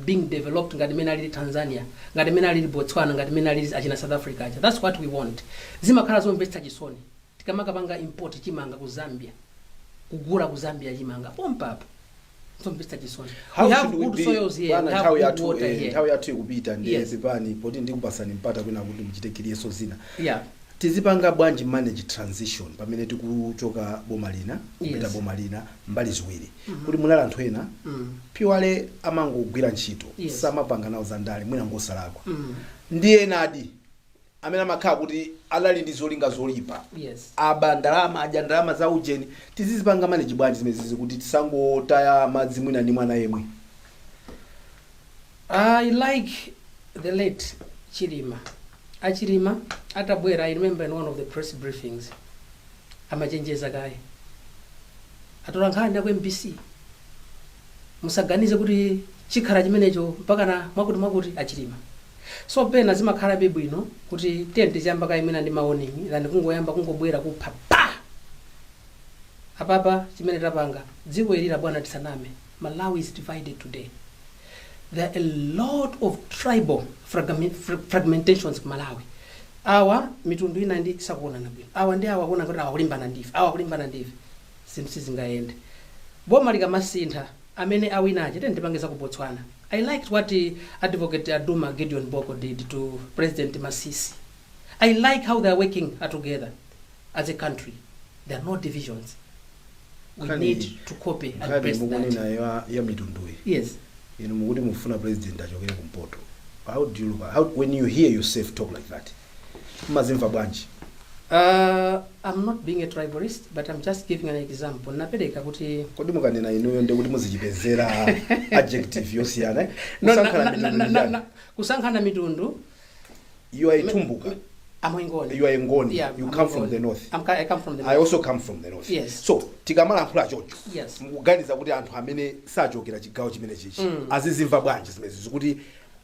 being developed ngati mena lili Tanzania, ngati mena lili Botswana, ngati mena lili achina South Africa. That's what we want. Zimakhala zombetsa chisoni tikamakapanga import chimanga ku Zambia, kugula ku Zambia chimanga pompapa zombetsa chisoni. We have good soils here, we have good water here. Nthawi yathu ikupita ndiye zipani poti ndikupasani mpata kwina kuti muchitekiriyeso zina. Yeah. Tizipanga bwanji manage transition pamene tikuchoka boma lina kupita boma lina mbali ziwiri kuti mulala anthu ena piwale amangogwira ntchito samapanga nawo zandale mwina ngosalakwa ndiye nadi amene amakhala kuti alali ndi zolinga zolipa aba ndalama adya ndalama za ujeni. Tizizipanga manage bwanji zimezi kuti tisangotaya madzi mwina ndi mwana yemwe. I like the late Chilima atabwera. I remember in one of the press briefings amachenjeza kaye atola nkhani ku MBC musaganize kuti chikhala chimenecho mpaka na mwakuti Achilima. So pena zimakhala bwino kuti tenti ziyamba kaye mwina ndi maoning than kungoyamba kungobwera kupha pa apapa chimene tapanga dziko ilira bwana tisaname. Malawi is divided today. There are a lot of tribal fragmentations in Malawi. Awa mitundu ina ndi sakuona na bwino. Awa ndi awa kuona kuti awakulimbana ndife. Awakulimbana ndife. Since zingaende. Boma likamasintha amene awinaje tendipangeza ku Botswana. I liked what Advocate Aduma Gideon Boko did to President Masisi. I like how they are working together as a country. There are no divisions. We need to copy and press that. Ya mitundu. Yes. You know, when mufuna president ajokere kumpoto. How do you look? When you hear yourself talk like that? Mazimfa bwanji. I'm not being a tribalist, but I'm just giving an example. Napereka kuti kodi mukanena inuyo ndi kuti muzijipezera adjective yosiyana. Kusankhana mitundu. You are Itumbuka. I'm Ngoni. You are Ngoni. Yeah, you come from the north. I come from the north. I also come from the north. Yes. So tikamala mphula chocho. Yes. Mukuganiza kuti anthu amene sajokera chigawo chimene chichi azizimva bwanji zimezi kuti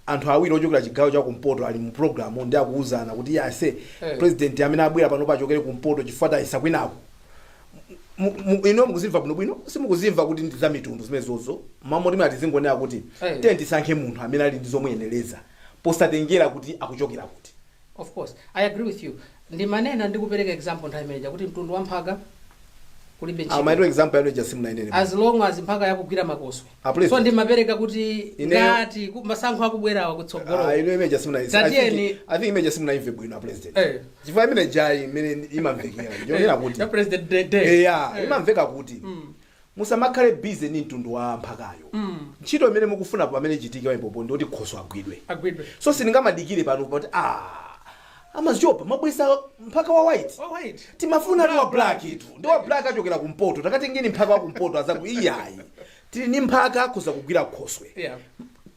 anthu awiri ochokera chigawo cha kumpoto ali mu program ndi akuuzana kuti yase president amene abwera pano pachokere kumpoto chifata isakwinako. Ino mukuzimva bwino simukuzimva kuti ndi za mitundu zimezozo mamoti mati zingonena kuti tendi sankhe munthu amene ali ndi zomweyeneleza posatengera kuti akuchokera kuti. Of course, I agree with you. Ndi manena ndikupereka example nthawi imeneja kuti mtundu wa mphaga kulibe ntchito. Amaito example yalo just simnainene. As long as mphaga yakugwira makoswe. So ndimapereka kuti ngati masankho akubwerawa kutsogolo. Ino image simnainene. I think image simnainve bwino president. Chifukwa imene jai imene imamvekera. Yonera kuti. The president day. Yeah, imamveka kuti. Musamakhale busy ni mtundu wa mphakayo. Ntchito imene mukufuna pamene chitika ipopo ndoti khoso agwidwe. So siningamadikire pano kuti amazopa mabwisa mpaka wa white. Timafuna wa black itu. Ndo wa black achokera kumpoto. Takati ngini mpaka wa kumpoto azaku iyayi. Tili ni mpaka kuza kugwira khoswe. Yeah.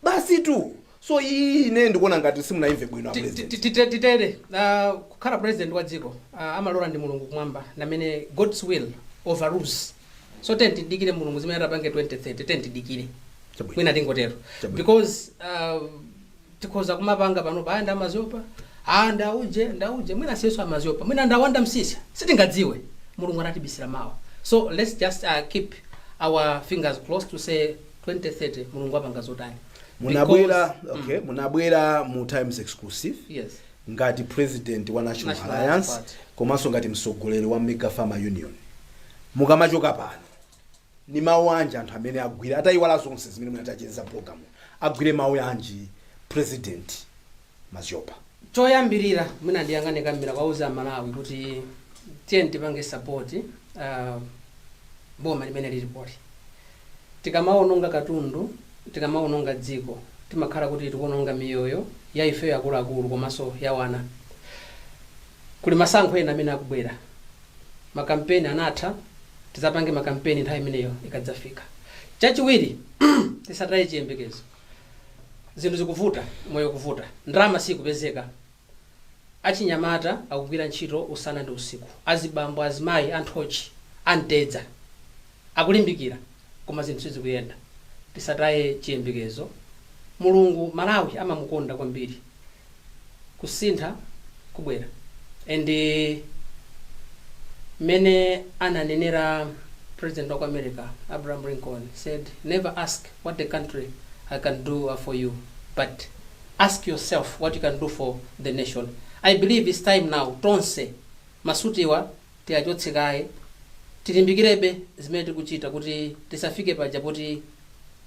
Basi tu. So ine ndikuona ngati simunaimve bwino president. Titere kukhala president wa dziko amalola ndi mulungu kumwamba namene God's will overrules. So tenti dikire mulungu zimene atapange 2030 tenti dikire. Mwina tingotero. Because tikoza kumapanga pano paanda amazopa. Ndauje mwina seso amazopa mwina ndawanda msisi sitingadziwe mulungu anatibisira mawa. So let's just keep our fingers crossed to say 2030 mulungu apanga zotani. Munabwera mu Times exclusive. Yes. Ngati president wa National Alliance komanso ngati msogoleri wa Mega Farmer Union. Mukamachoka pano ni mawu anji anthu amene agwira atayiwala zonse zimene munatacheza program agwire mawu anji president Maziopa. choyambirira mwina ndiyangane kambira kwauza Malawi kuti tiye tipange support boma limene lilipoli. Tikamaononga katundu, tikamaononga dziko, timakhala kuti tikuononga miyoyo ya ife akuluakulu komanso ya wana. Kuli masankho ena amene akubwera, makampeni anatha, tizapange makampeni nthawi imeneyo ikadzafika. Chachiwiri tisataye chiyembekezo. Zinthu zikuvuta, moyo kuvuta, ndalama sikupezeka. Achinyamata akugwira ntchito usana ndi usiku, azibambo, azimayi, anthochi, antedza akulimbikira, koma zinthu sizikuyenda. Tisataye chiyembekezo. Mulungu Malawi amamukonda kwambiri, kusintha kubwera. And mene ananenera President of America Abraham Lincoln said, never ask what the country can do for you, but ask yourself what you can do for the nation. I believe it's time now tonse masutiwa tiachotsekaye tilimbikirebe zimene tikuchita kuti tisafike paja poti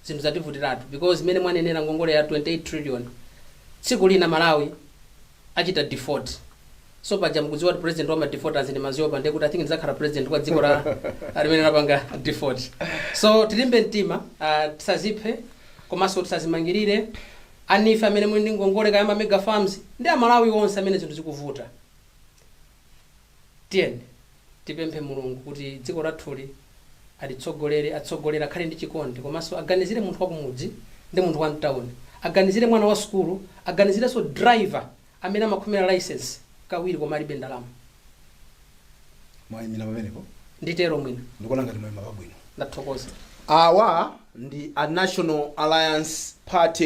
zinthu zativutiratu, because zimene mwanenera ngongole ya 28 trillion tsiku lina Malawi achita default. So paja mkudziwa kuti president wa defaulters ndi Maziopa, ndiye kuti I think nzakhala president kwa dziko la alimene lapanga default. So tilimbe mtima, tisaziphe komanso tisazimangirire. Anife amene muli ndi ngongole kaya mega farms ndi Malawi onse amene zinthu zikuvuta. Tiyeni tipemphe Mulungu kuti dziko lathuli atsogolera akhale ndi chikondi, komanso aganizire munthu wa kumudzi ndi munthu wa mtown, aganizire mwana wa skulu, aganizirenso driver amene amakhomera license kawiri koma alibe ndalama. Mwayimira pamenepo Nditero mwina ndikuona ngati mwema pabwino. ndathokoza. Awa ndi a National Alliance Party